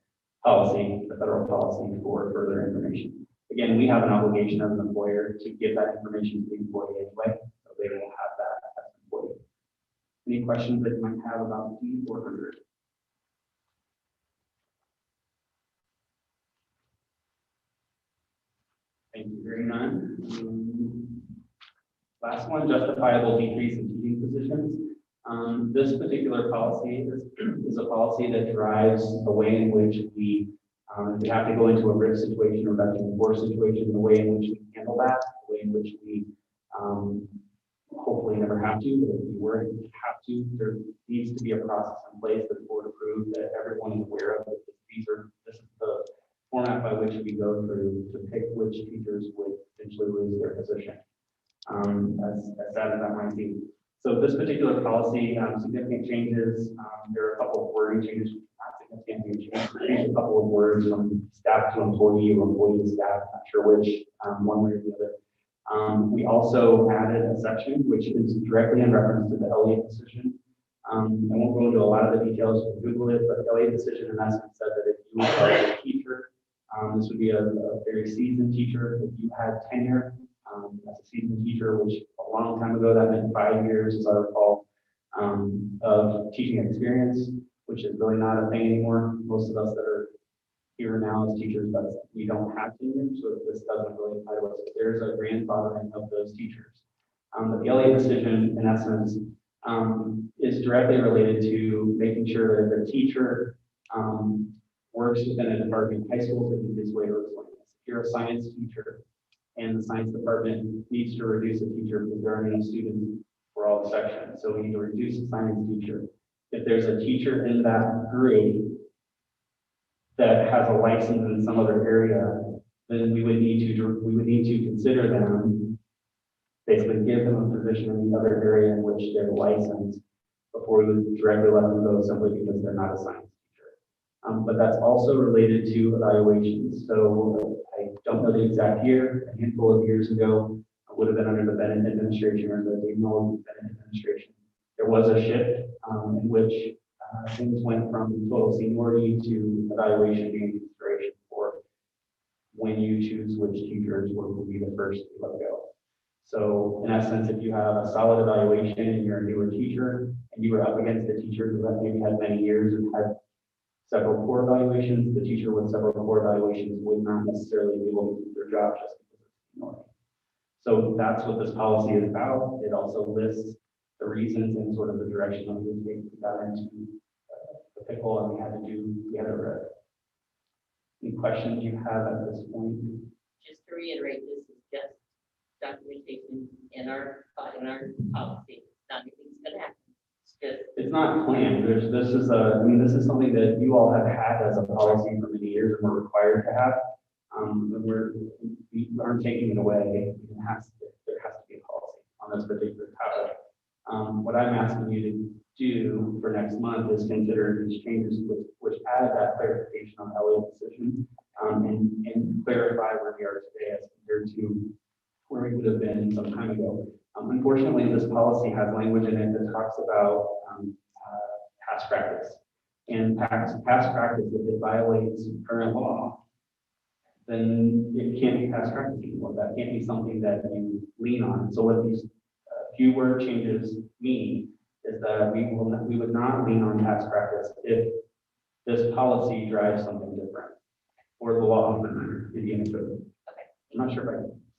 policy, the federal policy for further information. Again, we have an obligation as an employer to give that information to the employee anyway, so they will have that as an employee. Any questions that you might have about D400? Thank you, hearing none. Last one, justifiable decrease in teaching positions. This particular policy is a policy that drives the way in which we have to go into a risk situation or reduction in force situation, the way in which we handle that, the way in which we hopefully never have to, but if we were to have to, there needs to be a process in place that's board approved that everyone is aware of. This is the format by which we go through to pick which teachers would potentially lose their position. As sad as that might be. So this particular policy, significant changes. There are a couple of wording changes, not significant changes. We changed a couple of words from staff to employee or employee to staff, not sure which, one way or the other. We also added a section which is directly in reference to the Elliott decision. I won't go into a lot of the details, you can Google it, but the Elliott decision in essence said that if you are a teacher, this would be a very seasoned teacher. If you had tenure as a seasoned teacher, which a long time ago, that meant 5 years, as I recall, of teaching experience, which is really not a thing anymore. Most of us that are here now as teachers, we don't have tenure, so this doesn't really apply to us. But there's a grandfathering of those teachers. But the Elliott decision, in essence, is directly related to making sure that the teacher works within a department. High schools, I think this way to explain this. If you're a science teacher and the science department needs to reduce a teacher because there aren't enough students for all the sections, so we need to reduce a science teacher. If there's a teacher in that group that has a license in some other area, then we would need to consider them, basically give them a position in the other area in which they're licensed before we would directly let them go simply because they're not a science teacher. But that's also related to evaluations. So I don't know the exact year, a handful of years ago, it would have been under the Bennett administration or the Bennett administration. There was a shift in which things went from total seniority to evaluation being consideration for when you choose which teachers will be the first to let go. So in essence, if you have a solid evaluation and you're a newer teacher and you were up against a teacher who maybe had many years and had several core evaluations, the teacher with several core evaluations would not necessarily be able to do their job just because of seniority. So that's what this policy is about. It also lists the reasons and sort of the direction of which we got into the pickle, and we had to any questions you have at this point? Just to reiterate, this is just documentation in our policy. Nothing's gonna happen. It's not planned. This is something that you all have had as a policy for many years and we're required to have. And we aren't taking it away. There has to be a policy on this particular topic. What I'm asking you to do for next month is consider these changes which add that clarification on Elliott's decision and clarify where we are today as compared to where we would have been some time ago. Unfortunately, this policy has language in it that talks about past practice. And past practice, if it violates current law, then it can't be past practice anymore. That can't be something that you lean on. So what these few word changes mean is that we would not lean on past practice if this policy drives something different, or the law, the Indiana code. I'm not sure if I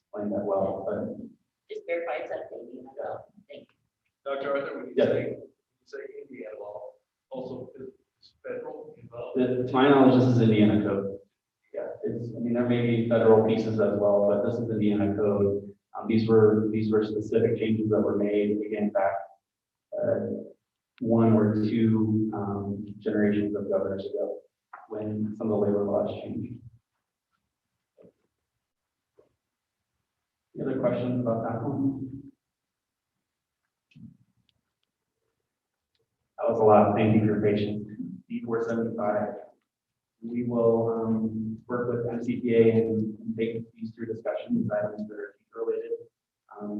explained that well, but Just verify something, you know, thank you. Dr. Arthur, when you Yes. say Indiana law, also is federal involved? to my knowledge, this is Indiana code. Yeah, I mean, there may be federal pieces as well, but this is Indiana code. These were specific changes that were made, again, back one or two generations of governors ago, when some of the labor laws changed. Any other questions about that one? That was a lot. Thank you for your patience. D475. We will work with MCPA and take these through discussions, items that are teacher related,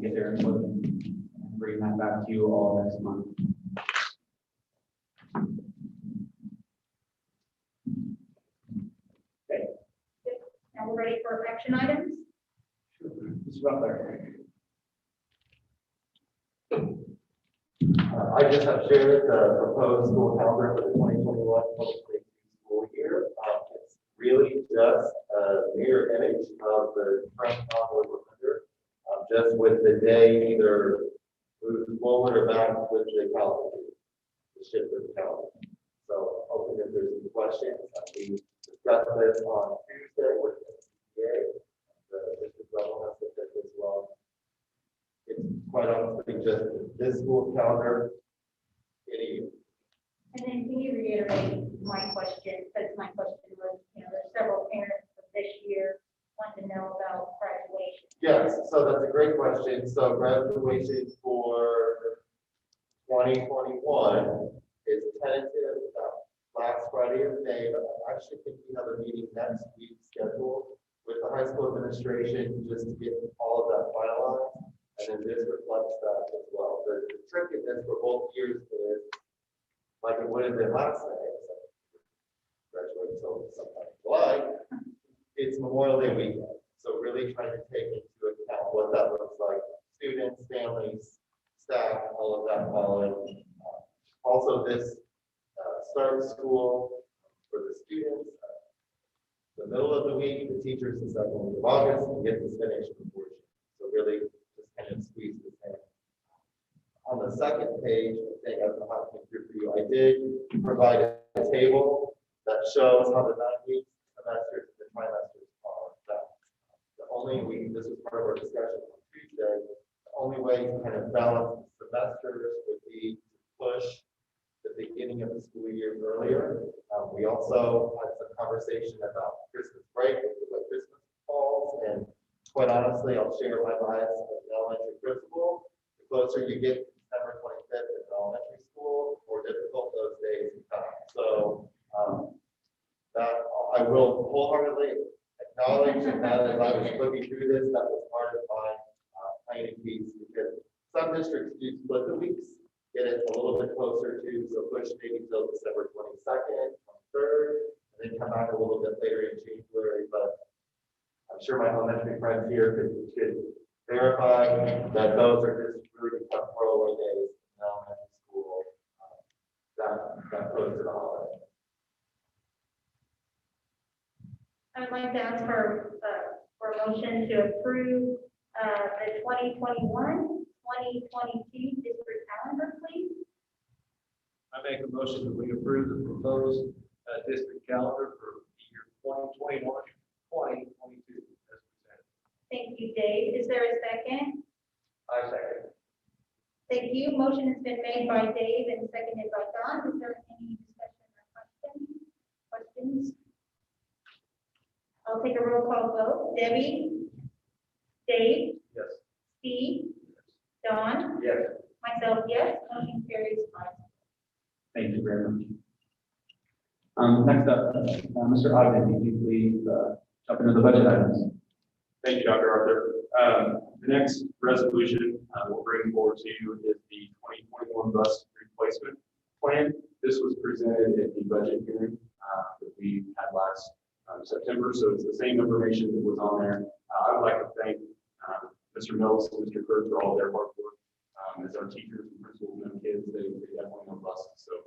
get their input and bring that back to you all next month. Okay. Now we're ready for action items. Mr. Butler. I just have shared the proposed school calendar for the 2021-2022 school year. It's really just a mirror image of the current calendar we're under, just with the day either moved forward or back with the calendar, the shift of the calendar. So hoping if there's any questions, we discussed this on Tuesday with the CPA. The district level has looked at this as well. It's quite honestly just this school calendar. And then can you reiterate my question, because my question was, there's several parents of this year want to know about graduation. Yes, so that's a great question. So graduation for 2021 is tentative last Friday of May, but I actually think we have a meeting next week scheduled with the high school administration just to get all of that finalized. And then this reflects that as well. The trick in this for both years is, like it would have been last May, graduate until sometime in July, it's Memorial Day weekend. So really trying to take into account what that looks like, students, families, staff, all of that following. Also this start school for the students, the middle of the week, the teachers the second week of August, and get this finished before June. So really just kind of squeeze this in. On the second page, I think I don't know how to make it for you. I did provide a table that shows how the 9 weeks, semesters, and the trimesters are. This was part of our discussion on Tuesday. The only way to kind of balance the semesters would be to push the beginning of the school year earlier. We also had some conversation about Christmas break, the way Christmas falls, and quite honestly, I'll share my bias as an elementary principal. The closer you get to December 25th in elementary school, the more difficult those days become. So that I will wholeheartedly acknowledge that as I was looking through this, that was part of my planning piece, because some districts do split the weeks, get it a little bit closer to, so push maybe till December 22nd, 23rd, and then come back a little bit later in January. But I'm sure my elementary friends here could verify that those are just really tough throwaway days in elementary school that goes to the holiday. I would like to ask for a motion to approve the 2021-2022 district calendar, please. I make a motion that we approve the proposed district calendar for the year 2021, 2022 as presented. Thank you, Dave. Is there a second? I second. Thank you. Motion has been made by Dave and seconded by Don. Is there any discussion or questions? I'll take a roll call vote. Debbie? Dave? Yes. Steve? Don? Yes. Myself, yes. Motion carries 5. Thank you very much. Next up, Mr. Ogden, could you please jump into the budget items? Thank you, Dr. Arthur. The next resolution we'll bring forward to you is the 2021 bus replacement plan. This was information that was on there. I would like to thank Mr. Mills and Mr. Kurtz for all their hard work. As our teachers and principals and kids, they definitely know buses. So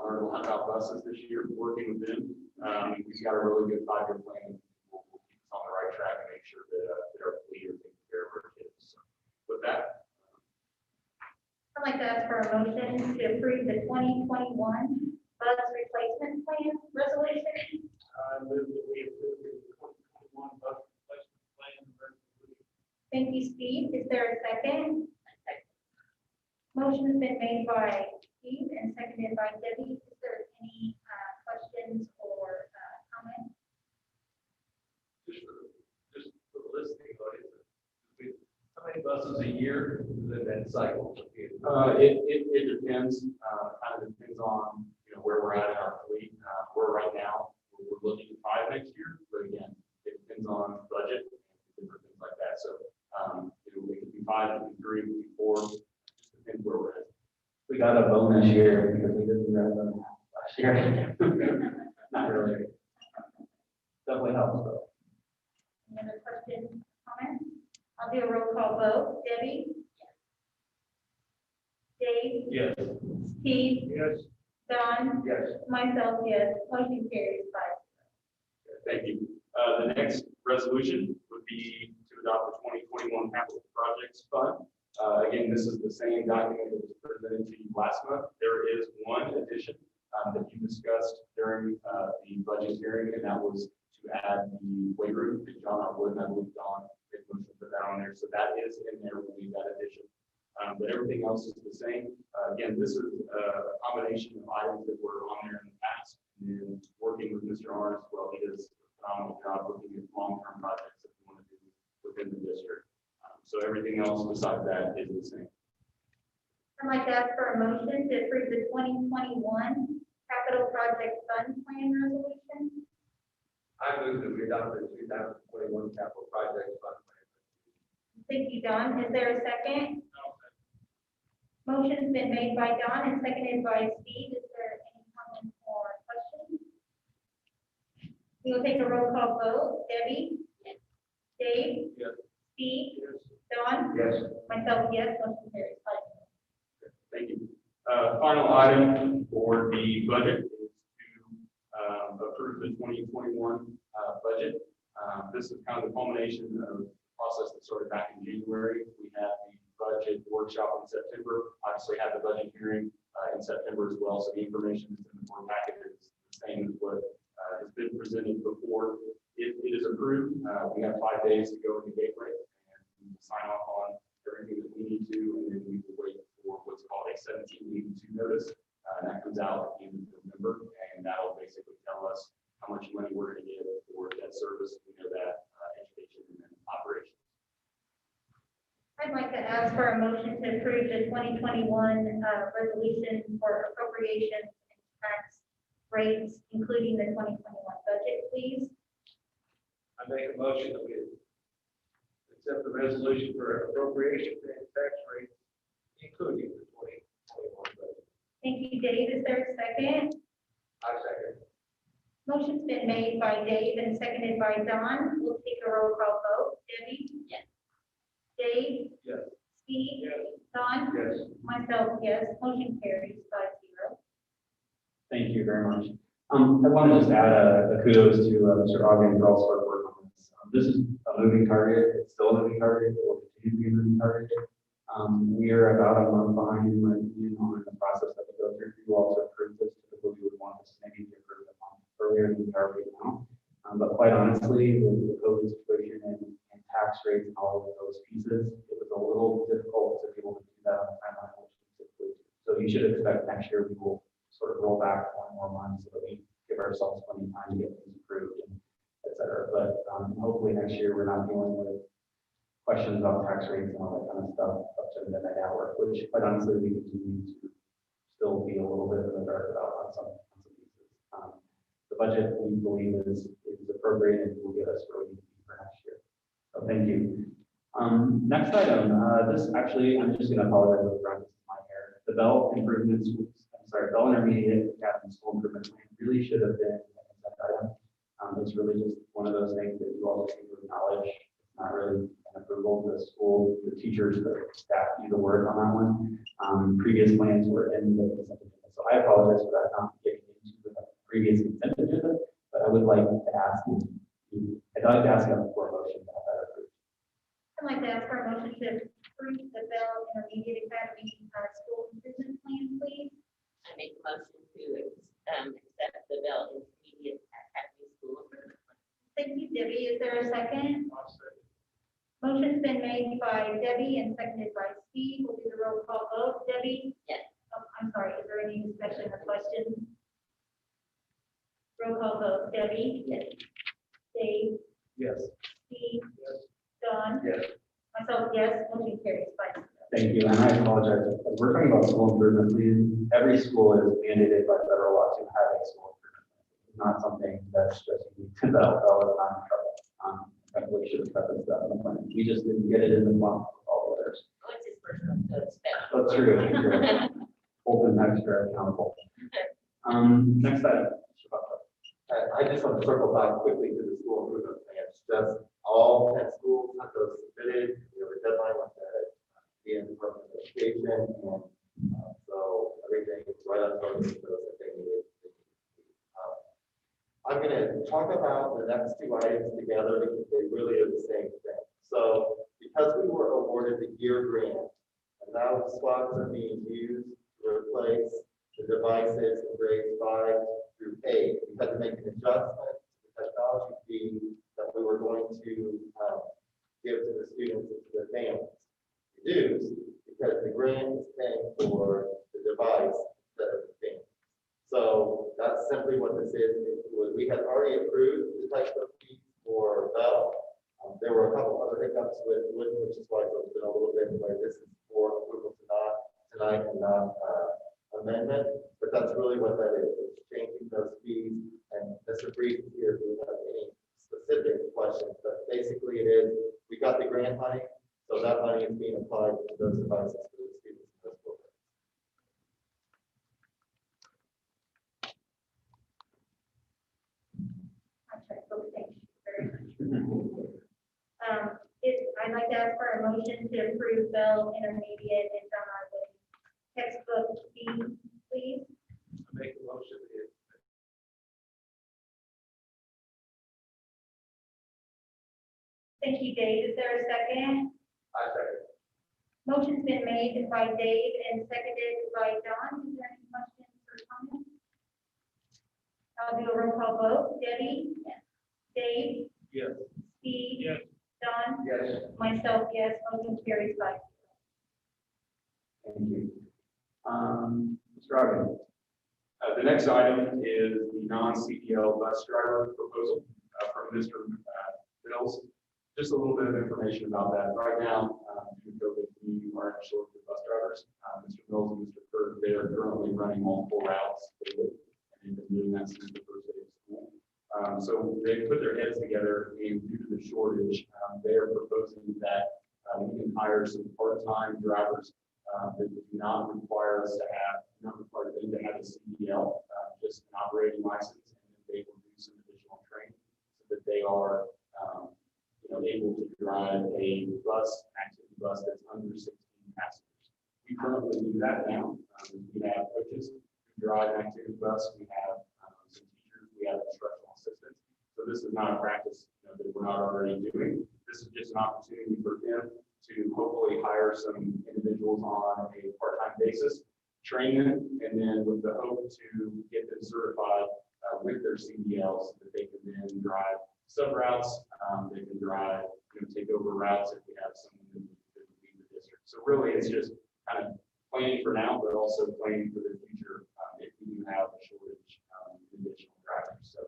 learned a lot about buses this year, working with them. We've got a really good 5-year plan. We'll keep us on the right track and make sure that our fleet are taking care of our kids. So with that. I'd like to ask for a motion to approve the 2021 bus replacement plan resolution. I move that we approve the 2021 bus replacement plan resolution. Thank you, Steve. Is there a second? Motion has been made by Steve and seconded by Debbie. Is there any questions or comments? Just for the listening audience, how many buses a year does that cycle? It depends, kind of depends on, where we're at in our fleet. We're right now, we're looking at 5 next year, but again, it depends on budget and different things like that. So, we could be 5, it could be 3, it could be 4, just depends where we're at. We got a bonus year because we didn't grab them last year. Not really. Definitely helps though. Any other questions, comments? I'll do a roll call vote. Debbie? Dave? Yes. Steve? Yes. Don? Yes. Myself, yes. Motion carries 5. Thank you. The next resolution would be to adopt the 2021 Capital Projects Fund. Again, this is the same document that was presented to you last month. There is one addition that you discussed during the budget hearing, and that was to add the weight room that John Wood and I believe Don did put that on there. So that is in there. We'll leave that addition. But everything else is the same. Again, this is a combination of items that were on there in the past. And working with Mr. Arns, well, he does a phenomenal job looking at long-term projects that we want to do within the district. So everything else besides that is the same. I'd like to ask for a motion to approve the 2021 Capital Project Fund Plan resolution. I move that we adopt the 2021 capital projects fund plan. Thank you, Don. Is there a second? Motion's been made by Don and seconded by Steve. Is there any comments or questions? We will take a roll call vote. Debbie? Yes. Dave? Yes. Steve? Yes. Don? Yes. Myself, yes. Motion carries 5. Thank you. Final item for the budget is to approve the 2021 budget. This is kind of the culmination of the process that started back in January. We had the budget workshop in September, obviously had the budget hearing in September as well. So the information that's in the board packet is the same as what has been presented before. If it is approved, we have 5 days to go into gateway and we will sign off on everything that we need to, and then we will wait for what's called a 1782 notice. And that comes out at the end of November, and that'll basically tell us how much money we're going to get for debt service. We know that education and then operations. I'd like to ask for a motion to approve the 2021 resolution for appropriations and tax rates, including the 2021 budget, please. I make a motion that we accept the resolution for appropriation and tax rates, including the 2021 budget. Thank you, Dave. Is there a second? I second. Motion's been made by Dave and seconded by Don. We'll take a roll call vote. Debbie? Yes. Dave? Yes. Steve? Yes. Don? Yes. Myself, yes. Motion carries 5-0. Thank you very much. I want to just add a kudos to Mr. Ogden for all hard work on this. This is a moving target. It's still a moving target. It will continue to be a moving target. We are about a month behind in my opinion on the process that we go through. You also approved this. Typically, we would want this maybe to approve it earlier than we are right now. But quite honestly, with the COVID situation and tax rates and all of those pieces, it was a little difficult to be able to do that on the timeline which we typically do. So you should expect next year we will sort of roll back 1 more month so that we give ourselves plenty of time to get things approved and et cetera. But hopefully next year we're not dealing with questions about tax rates and all that kind of stuff up to the midnight hour, which quite honestly we continue to still be a little bit in the dark about on some pieces. The budget we believe is appropriate and will get us where we need to be for next year. So thank you. Next item, this actually, I'm just going to apologize for this is my hair. The Bell improvements, Bell Intermediate Academy School Improvement Plan really should have been a consent item. It's really just one of those things that you all just need to acknowledge. It's not really an approval. The school, the teachers, the staff do the work on that one. Previous plans were in the consent agenda. So I apologize for that, not getting into the previous consent agenda, but I would like to ask you, I'd like to ask you for a motion to have that approved. I'd like to ask for a motion to approve the Bell Intermediate Academy School Improvement Plan, please. I make a motion to accept the Bell Intermediate Academy School Improvement Plan. Thank you, Debbie. Is there a second? I'll second. Motion's been made by Debbie and seconded by Steve. We'll do the roll call vote. Debbie? Yes. Oh, I'm sorry. Is there any discussion or questions? Roll call vote. Debbie? Yes. Dave? Yes. Steve? Yes. Don? Yes. Myself, yes. Motion carries 5-0. Thank you, and I apologize. We're talking about school improvement plan. Every school is mandated by federal law to have a school improvement plan. It's not something that's just unique to the LL, it's not in trouble. I really should have prefaced that in the plan. We just didn't get it in the plan with all others. What's his first one? So it's special. That's true. Hold them extra accountable. Next item. I just want to circle back quickly to the school improvement plans. Just all 10 schools have those submitted. We have a deadline with the Department of Education, and so everything is right on target for those that they needed. I'm going to talk about the next two items together because they really are the same thing. So because we were awarded the year grant, and now the slots are being used to replace the devices in grades 5 through 8, we had to make an adjustment to the technology fee that we were going to give to the students and to their families. Reduce because the grant is paying for the device instead of the family. So that's simply what this is. We had already approved the type of fee for Bell. There were a couple other hiccups with which is why it's been a little bit where this is for approval tonight and not amendment. But that's really what that is. It's changing those fees. And Mr. Breeze here, if you have any specific questions, but basically it is we got the grant money, so that money is being applied to those devices for the students in those programs. Thank you very much. I'd like to ask for a motion to approve Bell Intermediate and John Arwood textbook fee, please. I make a motion to Thank you, Dave. Is there a second? I second. Motion's been made by Dave and seconded by Don. Is there any questions or comments? I'll do a roll call vote. Debbie? Yes. Dave? Yes. Steve? Yes. Don? Yes. Myself, yes. Motion carries 5. Thank you. Mr. Ogden. The next item is the non-CDL bus driver proposal from Mr. Mills. Just a little bit of information about that. Right now, due to COVID, we are short of bus drivers. Mr. Mills and Mr. Kirk, they are currently running multiple routes daily, and they've been doing that since the first day of school. So they put their heads together, and due to the shortage, they are proposing that we can hire some part-time drivers that do not require us to have, not require them to have a CDL, just an operating license, and then they will do some additional training so that they are able to drive a activity bus that's under 16 passengers. We currently do that now. We have coaches who drive an activity bus. We have some teachers. We have instructional assistants. So this is not a practice that we're not already doing. This is just an opportunity for them to hopefully hire some individuals on a part-time basis, train them, and then with the hope to get them certified with their CDLs so that they can then drive sub routes. They can drive, take over routes if we have someone that would leave the district. So really, it's just kind of planning for now, but also planning for the future if we do have a shortage of additional drivers. So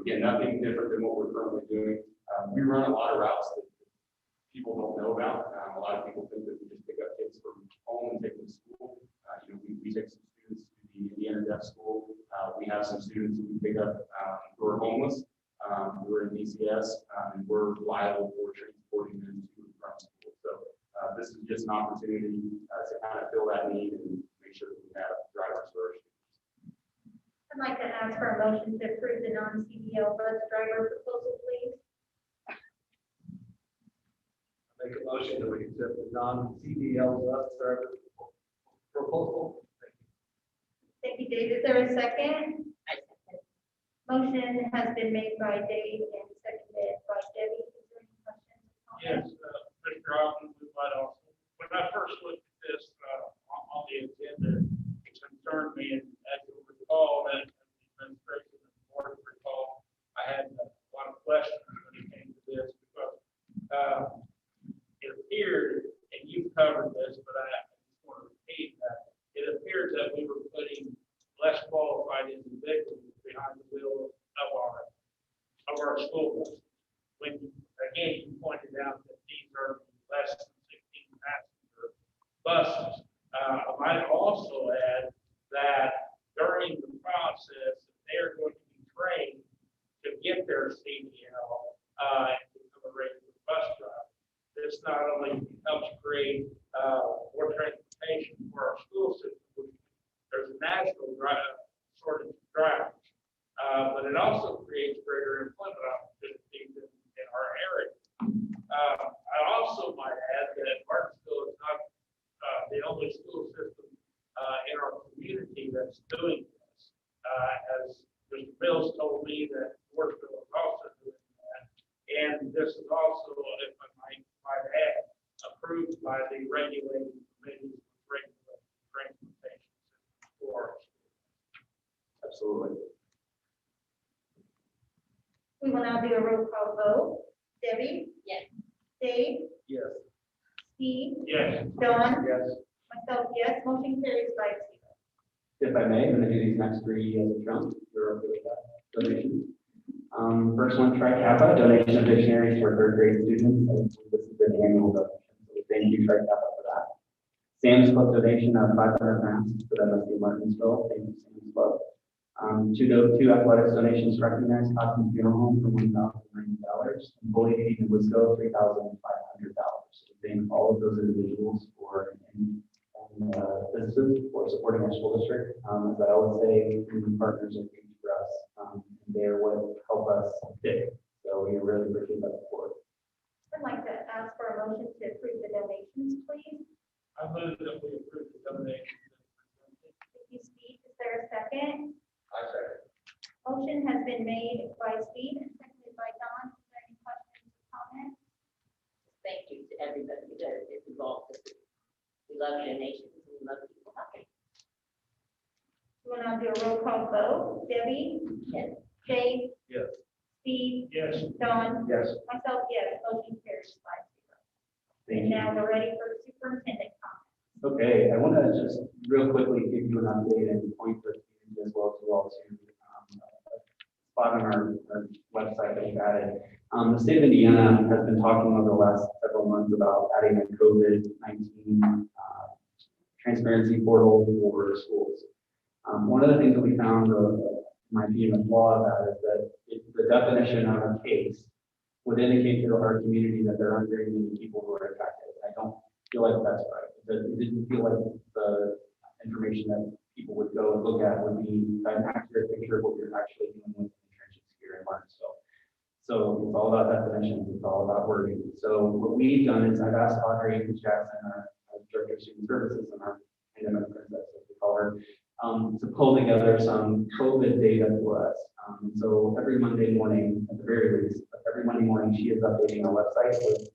again, nothing different than what we're currently doing. We run a lot of routes that people don't know about. A lot of people think that we just pick up kids from home and take them to school. We take some students to the Indiana Deaf School. We have some students who we pick up who are homeless. We're in DCS, and we're liable for transporting them to and from school. So this is just an opportunity to kind of fill that need and make sure that we have drivers for our students. I'd like to ask for a motion to approve the non-CDL non-CDL bus driver proposal, please? Make a motion that we accept the non-CDL bus driver proposal. Thank you, Dave. Is there a second? I second. Motion has been made by Dave and seconded by Debbie. Is there any questions? Yes, Mr. Alvin, we might also, when I first looked at this on the agenda, it concerned me, and as you recall, and the administration and the board recall, I had a lot of questions when it came to this, because it appeared, and you've covered this, but I just want to repeat that, it appears that we were putting less qualified individuals behind the wheel of our school buses. When, again, you pointed out that these are less than 16 passenger buses. I might also add that during the process, they're going to be trained to get their CDL and become a regular bus driver. This not only helps create more transportation for our school system, which there's a national shortage of drivers, but it also creates greater employment opportunities in our area. I also might add that Martinsville is not the only school system in our community that's doing this. As Mr. Mills told me that Warrenville is also doing that. And this is also, if I might add, approved by the regulating committees with regular transportation system for our schools. Absolutely. We will now do a roll call vote. Debbie? Yes. Dave? Yes. Steve? Yes. Dawn? Yes. Myself, yes. Motion carries 5-0. If I may, I'm going to do these next three as a jump. You're okay with that donation? First one, Tri-Kappa, donation of dictionaries for third grade students. This is an annual donation, so thank you, Tri-Kappa, for that. Sam's Club donation of 500 masks for the MSD of Martinsville. Thank you, Sam's Club. Two athletics donations recognized, Cotton Funeral Home for $1,090, and Bully Feed and Wisco $3,500. Thank all of those individuals for businesses for supporting our school district. As I always say, community partners are huge for us, and they're what help us stick. So we really appreciate that support. I'd like to ask for a motion to approve the donations, please. I move that we approve the donation. Thank you, Steve. Is there a second? I second. Motion has been made by Steve and seconded by Dawn. Is there any questions or comments? Thank you to everybody that is involved. We love donations and we love people helping. We will now do a roll call vote. Debbie? Yes. Dave? Yes. Steve? Yes. Dawn? Yes. Myself, yes. Motion carries 5-0. Thank And you. now we're ready for the superintendent comments. Okay, I want to just real quickly give you an update and point the community as well to a spot on our website that we've added. The state of Indiana has been talking over the last several months about adding a COVID-19 transparency portal for schools. One of the things that we found, might be a flaw of that, is that the definition of a case would indicate to our community that there aren't very many people who are affected. I don't feel like that's right. It didn't feel like the information that people would go and look at would be an accurate picture of what we're actually dealing with in the trenches here in Martinsville. So it's all about definitions, it's all about wording. So what we've done is I've asked Audrey Jackson, our Director of Student Services and our pandemic princess, as we call her, to pull together some COVID data for us. So every Monday morning, at the very least, every Monday morning, she is updating our website with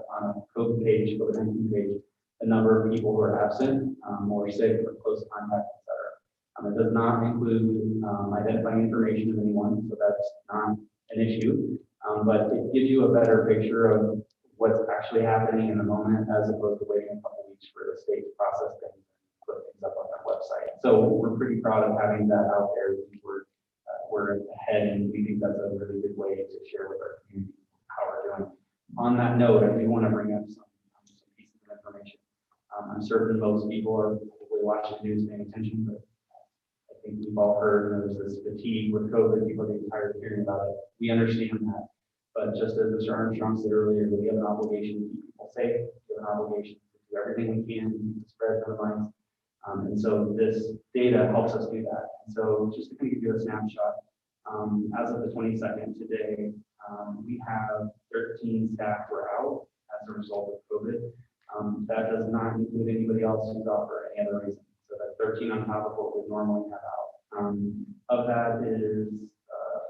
on a COVID page, COVID-19 page, the number of people who are absent, or sick, or close contact, etc. It does not include identifying information of anyone, so that's not an issue. But it gives you a better picture of what's actually happening in the moment, as opposed to waiting a couple weeks for the state to process things and put things up on their website. So we're pretty proud of having that out there. We're ahead, and we think that's a really good way to share with our community how we're doing. On that note, I do want to bring up some pieces of information. I'm certain most people are probably watching the news, paying attention, but I think we've all heard there's this fatigue with COVID. People are getting tired of hearing about it. We understand that, but just as Mr. Armstrong said earlier, we have an obligation to keep people safe. We have an obligation to do everything we can to keep the spread minimized. And so this data helps us do that. And so just to kind of give you a snapshot, As of the 22nd today, we have 13 staff who are out as a result of COVID. That does not include anybody else who's out for any other reason. So that's 13 on top of what we normally have out. Of that is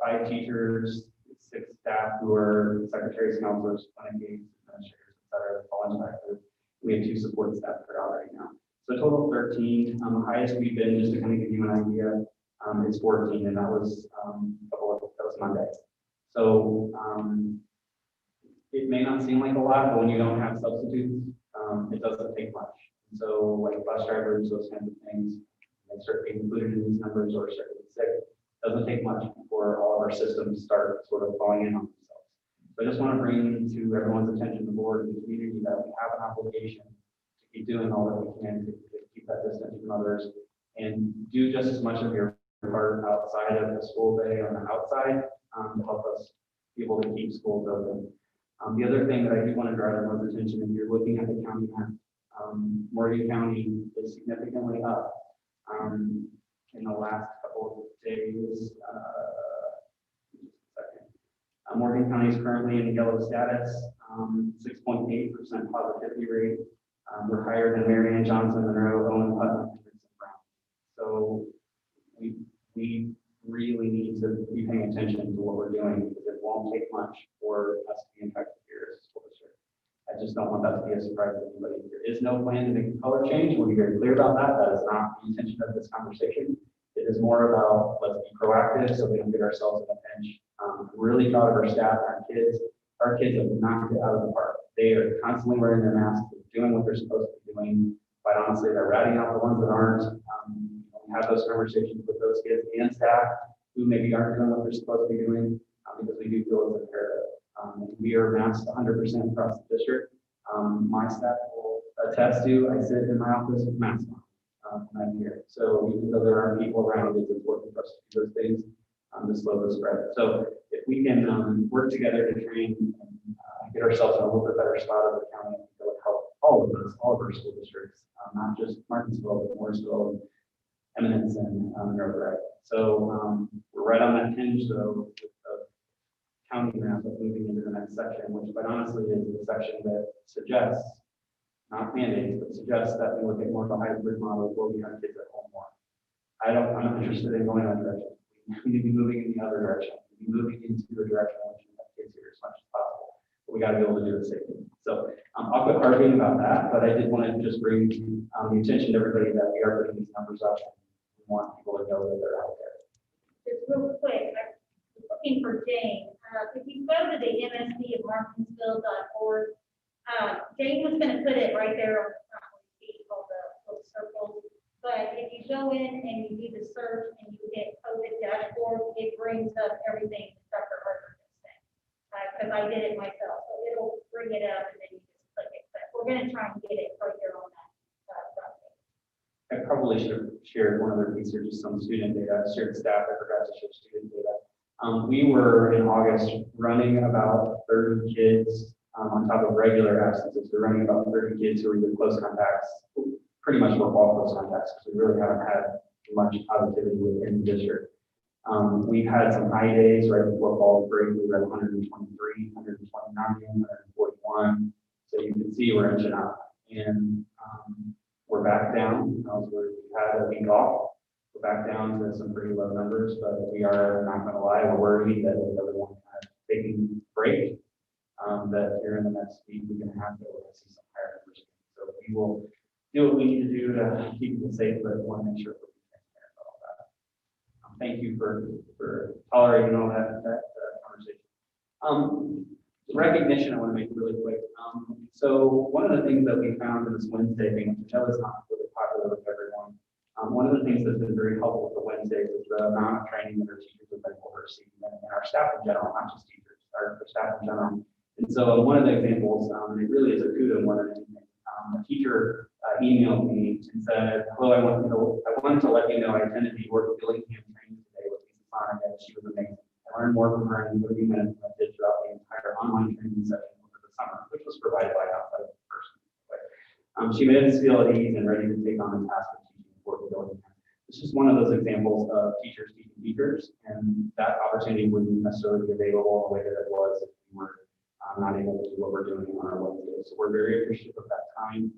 5 teachers, 6 staff who are secretaries, counselors, clinic aides, administrators, et cetera, all inspectors. We have 2 support staff that are out right now. So a total of 13. The highest we've been, just to kind of give you an idea, is 14, and that was that was Monday. So it may not seem like a lot, but when you don't have substitutes, it doesn't take much. And so like bus drivers, those kinds of things, they start being included in these numbers or start getting sick. It doesn't take much before all of our systems start sort of falling in on themselves. So I just want to bring to everyone's attention, the board and the community, that we have an obligation to keep doing all that we can to keep that distance from others and do just as much of your part outside of the school day on the outside to help us be able to keep schools open. The other thing that I do want to draw everyone's attention, if you're looking at the county map, Morgan County is significantly up in the last couple of days. Morgan County is currently in yellow status, 6.8% positivity rate. We're higher than Marion, Johnson, Monroe, Owen, Putnam, and Brown. So we really need to be paying attention to what we're doing, because it won't take much for us to be impacted here as a school district. I just don't want that to be a surprise to anybody. There is no plan to make a color change. We'll be very clear about that. That is not the intention of this conversation. It is more about let's be proactive so we don't get ourselves in a pinch. I'm really proud of our staff and our kids. Our kids have knocked it out of the park. They are constantly wearing their masks, doing what they're supposed to be doing. Quite honestly, they're ratting out the ones that aren't. We have those conversations with those kids and staff who maybe aren't doing what they're supposed to be doing, because we do feel it's imperative. We are masked 100% across the district. My staff will attest to, I sit in my office with masks on when I'm here. So even though there are people around, it's important for us to do those things to slow the spread. So if we can work together to train and get ourselves in a little bit better spot of the county, it will help all of us, all of our school districts, not just Martinsville, but Mooresville, Eminence, and Northern. So we're right on that hinge, though, with the county map of moving into the next section, which quite honestly is the section that suggests, not mandates, but suggests that we look at more of a hybrid model where we have kids at home more. I'm not interested in going that direction. We need to be moving in the other direction. We need to be moving into the direction in which we have kids here as much as possible. But we got to be able to do it safely. So I'll quit arguing about that, but I did want to just bring the attention to everybody that we are putting these numbers up. We want people to know that they're out there. Just real quick, I'm looking for Jane. If you go to the MSD of Martinsville.org, Jane was going to put it right there on the front where you see all the little circles. But if you go in and you do the search and you hit COVID dashboard, it brings up everything Dr. Harper just said. Because I did it myself, so it'll bring it up and then you just click it. But we're going to try and get it right there on that front page. I probably should have shared one other piece here, just some student data. I shared staff, I forgot to share student data. We were in August running about 30 kids on top of regular absences. We're running about 30 kids who are either close contacts, pretty much we're all close contacts, because we really haven't had much positivity within the district. We've had some high days right before fall break. We were at 123, 129, 141. So you can see we're inching up. And we're back down. We had a week off. We're back down to some pretty low numbers, but we are not going to lie. We're worried that with everyone kind of taking a break, that here in the next week, we're going to have to see some higher numbers. So we will do what we need to do to keep people safe, but want to make sure we're transparent about all that. Thank you for tolerating all that conversation. Recognition, I want to make really quick. So one of the things that we found in this Wednesday thing, which I know is not really popular with everyone, one of the things that's been very helpful for Wednesdays is the amount of training that our teachers have been able to receive, and our staff in general, not just teachers, our staff in general. And so one of the examples, and it really is a kudo more than anything, a teacher emailed me and said, hello, I wanted to let you know I attended the York Billingham training today with Lisa Sonic, and she was amazing. I learned more from her in 30 minutes than I did throughout the entire online training session over the summer, which was provided by an outside person. She made us feel at ease and ready to take on the task of teaching York Billingham. it's just one of those examples of teachers teaching teachers, and that opportunity wouldn't necessarily be available in the way that it was if we were not able to do what we're doing on our Wednesdays. So we're very appreciative of that time.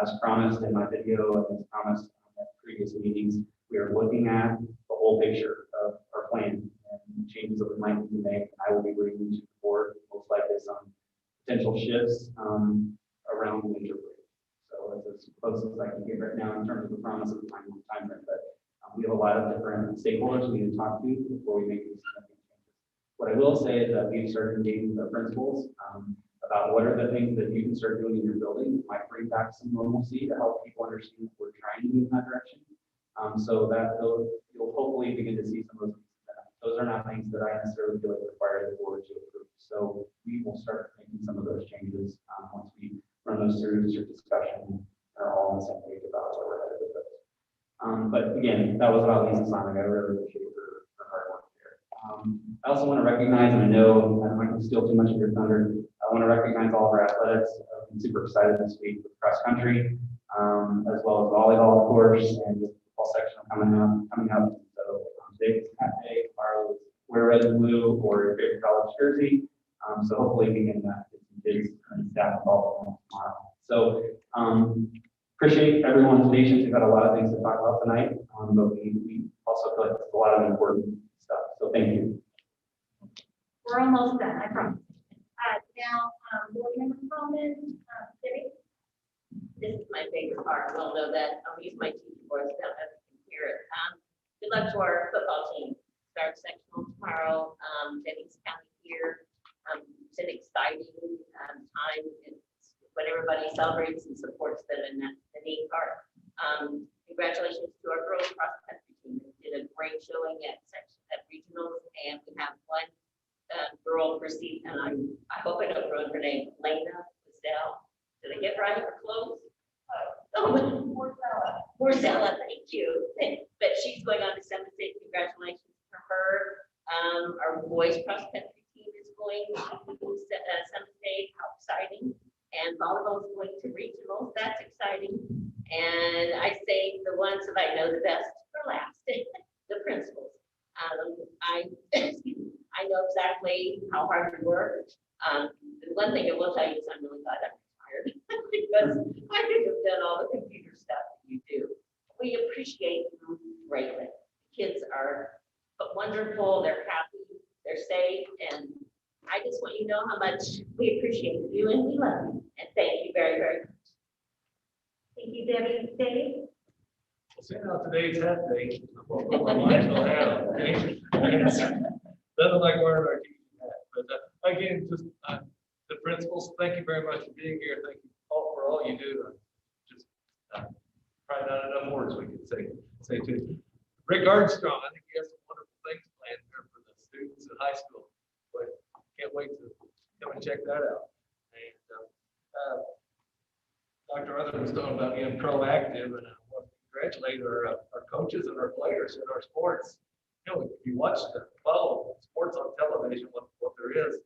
As promised in my video and as promised at previous meetings, we are looking at the whole picture of our plan and changes that we might need to make. I will be bringing to the board most likely some potential shifts around winter break. So that's as close as I can get right now in terms of the promise of the time frame. But we have a lot of different stakeholders we need to talk to before we make these significant changes. What I will say is that we've started engaging with our principals about what are the things that you can start doing in your building, might bring back some normalcy to help people understand that we're trying to move in that direction. So that you'll hopefully begin to see some of those. Those are not things that I necessarily feel like require the board to approve. So we will start making some of those changes once we run those through discussion and are all on the same page about where we're headed with those. But again, that was about Lisa's time. I really appreciate her hard work there. I also want to recognize, and I know I'm not going to steal too much of your thunder, I want to recognize all of our athletics. I've been super excited this week with cross country, as well as volleyball, of course, and the football section coming up. So today's Cat Day, tomorrow is wear red and blue or your favorite college jersey. So hopefully we can get some kids and staff involved tomorrow. So appreciate everyone's patience. We've got a lot of things to talk about tonight, but we also feel like it's a lot of important stuff. So thank you. We're almost done, I promise. Now, board member comments, Debbie? This is my favorite part. We'll know that I'll use my teacher voice now that I can hear it. Good luck to our football team. Start sectional tomorrow. Jennings County here. It's an exciting time. It's when everybody celebrates and supports them, and that's the neat part. Congratulations to our girls cross country team. They did a great showing at regionals, and we have one girl received, and I hope I don't ruin her name, Lena Wiesel. Did I get right her clothes? Oh, Morzella, thank you. But she's going on to Seventh State. Congratulations to her. Our boys cross country team is going to Seventh State. How exciting! And volleyball is going to regionals. That's exciting. And I say the ones that I know the best for last, the principals. I know exactly how hard you work. The one thing I will tell you is I'm really glad I'm retired because I could have done all the computer stuff that you do. We appreciate you greatly. Kids are wonderful, they're happy, they're safe, and I just want you to know how much we appreciate you and we love you. And thank you very, very much. Thank you, Debbie. Dave? Well, seeing how today's hat day, I'm gonna put my Martinsville hat on, okay? Nothing like wearing our teaching hat, but again, just the principals, thank you very much for being here. Thank you all for all you do. Just probably not enough words we can say to you. Rick Armstrong, I think he has some wonderful things planned here for the students in high school, but can't wait to come and check that out. And Dr. Arthur was talking about being proactive, and I want to congratulate our coaches and our players in our sports. You know, if you follow sports on television, what there is,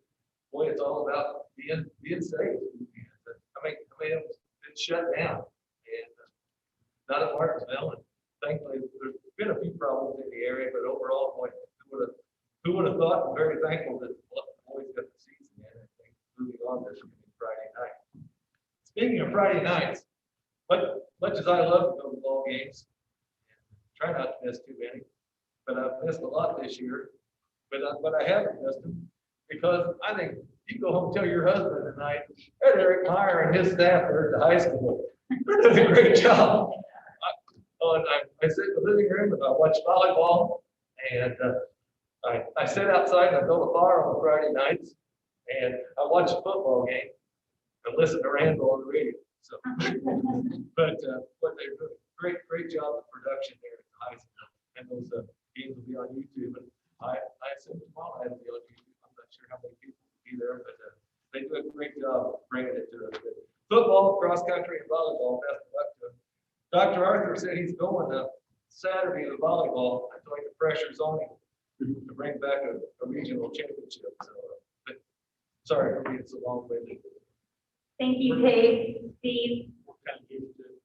boy, it's all about being safe. I mean, it's been shut down, and not at Martinsville, and thankfully there's been a few problems in the area, but overall, boy, who would have thought? I'm very thankful that the boys got the season in. I think moving on this Friday night. Speaking of Friday nights, much as I love to go to ball games, try not to miss too many, but I've missed a lot this year. But I haven't missed them because I think you go home and tell your husband tonight, that Eric Meyer and his staff are at the high school. They're doing a great job. I sit in the living room and I watch volleyball, and I sit outside and I build a fire on Friday nights, and I watch a football game and listen to Randall on the radio. So, but they're doing a great job of production there at the high school, and those games will be on YouTube. And I assume tomorrow it'll be on YouTube. I'm not sure how many people will be there, but they do a great job of bringing it to us. Football, cross country, and volleyball. Best of luck to them. Dr. Arthur said he's going Saturday to volleyball. I told him the pressure's on him to bring back a regional championship. So, but sorry for being so long-winded. Thank you, Dave. Steve? We're kind of used to it.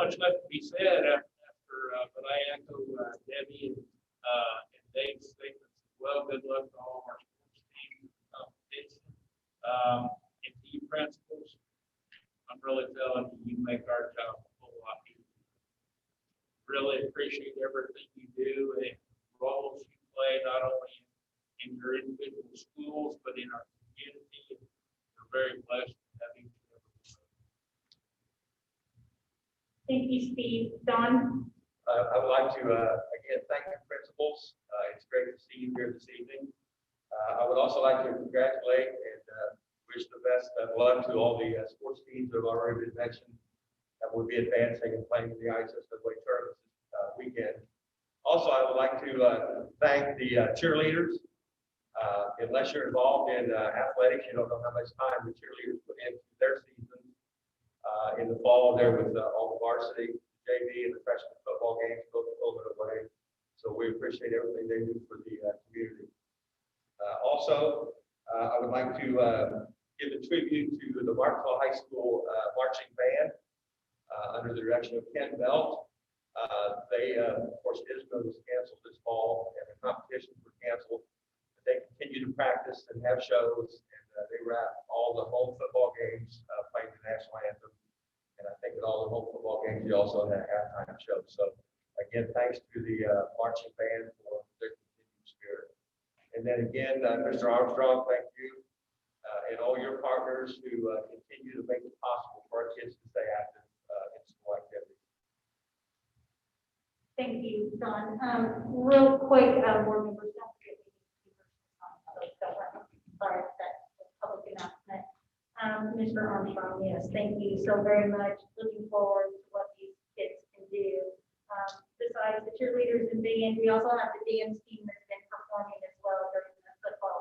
much left to be said after, but I echo Debbie and Dave's statements as well. Good luck to all of our sports teams in the competition. And to you principals, I'm really telling you, you make our job a whole lot easier. Really appreciate everything you do and roles you play, not only in your individual schools, but in our community. We're very blessed to have each and every one. Thank you, Steve. Don? I would like to, again, thank the principals. It's great to see you here this evening. I would also like to congratulate and wish the best of luck to all the sports teams that have already been mentioned that will be advancing and playing in the ISSWA tournament this weekend. Also, I would like to thank the cheerleaders. Unless you're involved in athletics, you don't know how much time the cheerleaders put into their season. In the fall, there with all the varsity, JV, and the freshman football games, both over the way. So we appreciate everything they do for the community. Also, I would like to give a tribute to the Martinsville High School marching band under the direction of Ken Belt. They, of course, ISMA was canceled this fall, and the competitions were canceled. But they continue to practice and have shows, and they wrap all the home football games playing the national anthem. And I think at all the home football games, we also had halftime shows. So again, thanks to the marching band for their continued spirit. And then again, Mr. Armstrong, thank you. And all your partners who continue to make it possible for our kids to stay active in school activities. Thank you, Don. Real quick, board members, don't forget to sorry, that's a public announcement. Mr. Armstrong, yes, thank you so very much. Looking forward to what these kids can do. Besides the cheerleaders and band, we also have the dance team that's been performing as well during the football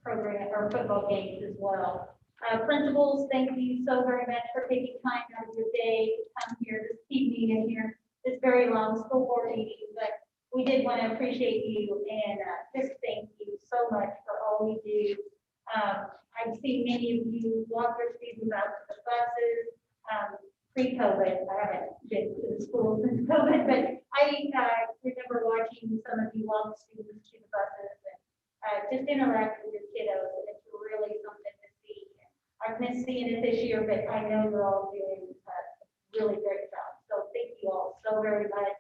program or football games as well. Principals, thank you so very much for taking time out of your day to come here this evening and hear this very long school board meeting. But we did want to appreciate you and just thank you so much for all you do. I've seen many of you walk your students out to the buses. Pre-COVID, I haven't been to the school since COVID, but I remember watching some of you walk students to the buses and just interact with your kiddos, and it's really something to see. I've missed seeing it this year, but I know you're all doing a really great job. So thank you all so very much.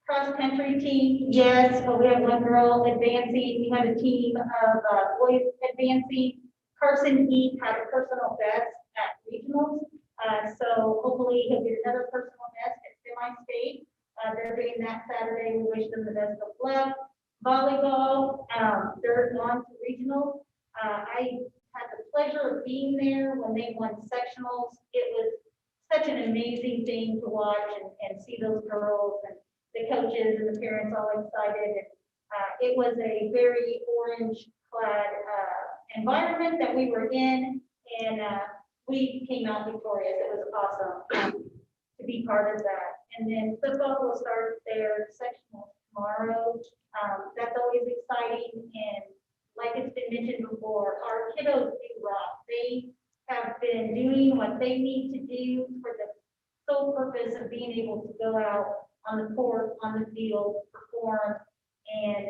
Cross-country team, yes, but we have one girl advancing. We have a team of boys advancing. Carson Heath had a personal best at regionals. So hopefully he'll get another personal best at semi-state. They're doing that Saturday. We wish them the best of luck. Volleyball, they're on to regionals. I had the pleasure of being there when they won sectionals. It was such an amazing thing to watch and see those girls and the coaches and the parents all excited. And it was a very orange-clad environment that we were in, and we came out victorious. It was awesome to be part of that. And then football will start their sectional tomorrow. That's always exciting. And like it's been mentioned before, our kiddos do rock. They have been doing what they need to do for the sole purpose of being able to go out on the court, on the field, perform, and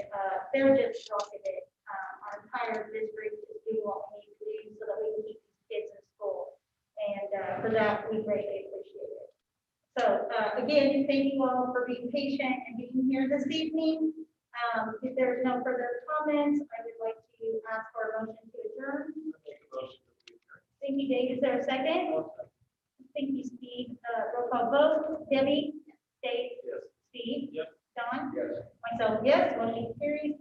they're just rocking it. Our entire district is doing what we need to do so that we can keep these kids in school. And for that, we greatly appreciate it. So again, thank you all for being patient and being here this evening. If there's no further comments, I would like to ask for a motion to adjourn. Thank you, Dave. Is there a second? Thank you, Steve. Roll call vote. Debbie? Dave? Yes. Steve? Yes. Don? Yes. Myself, yes. Motion carries.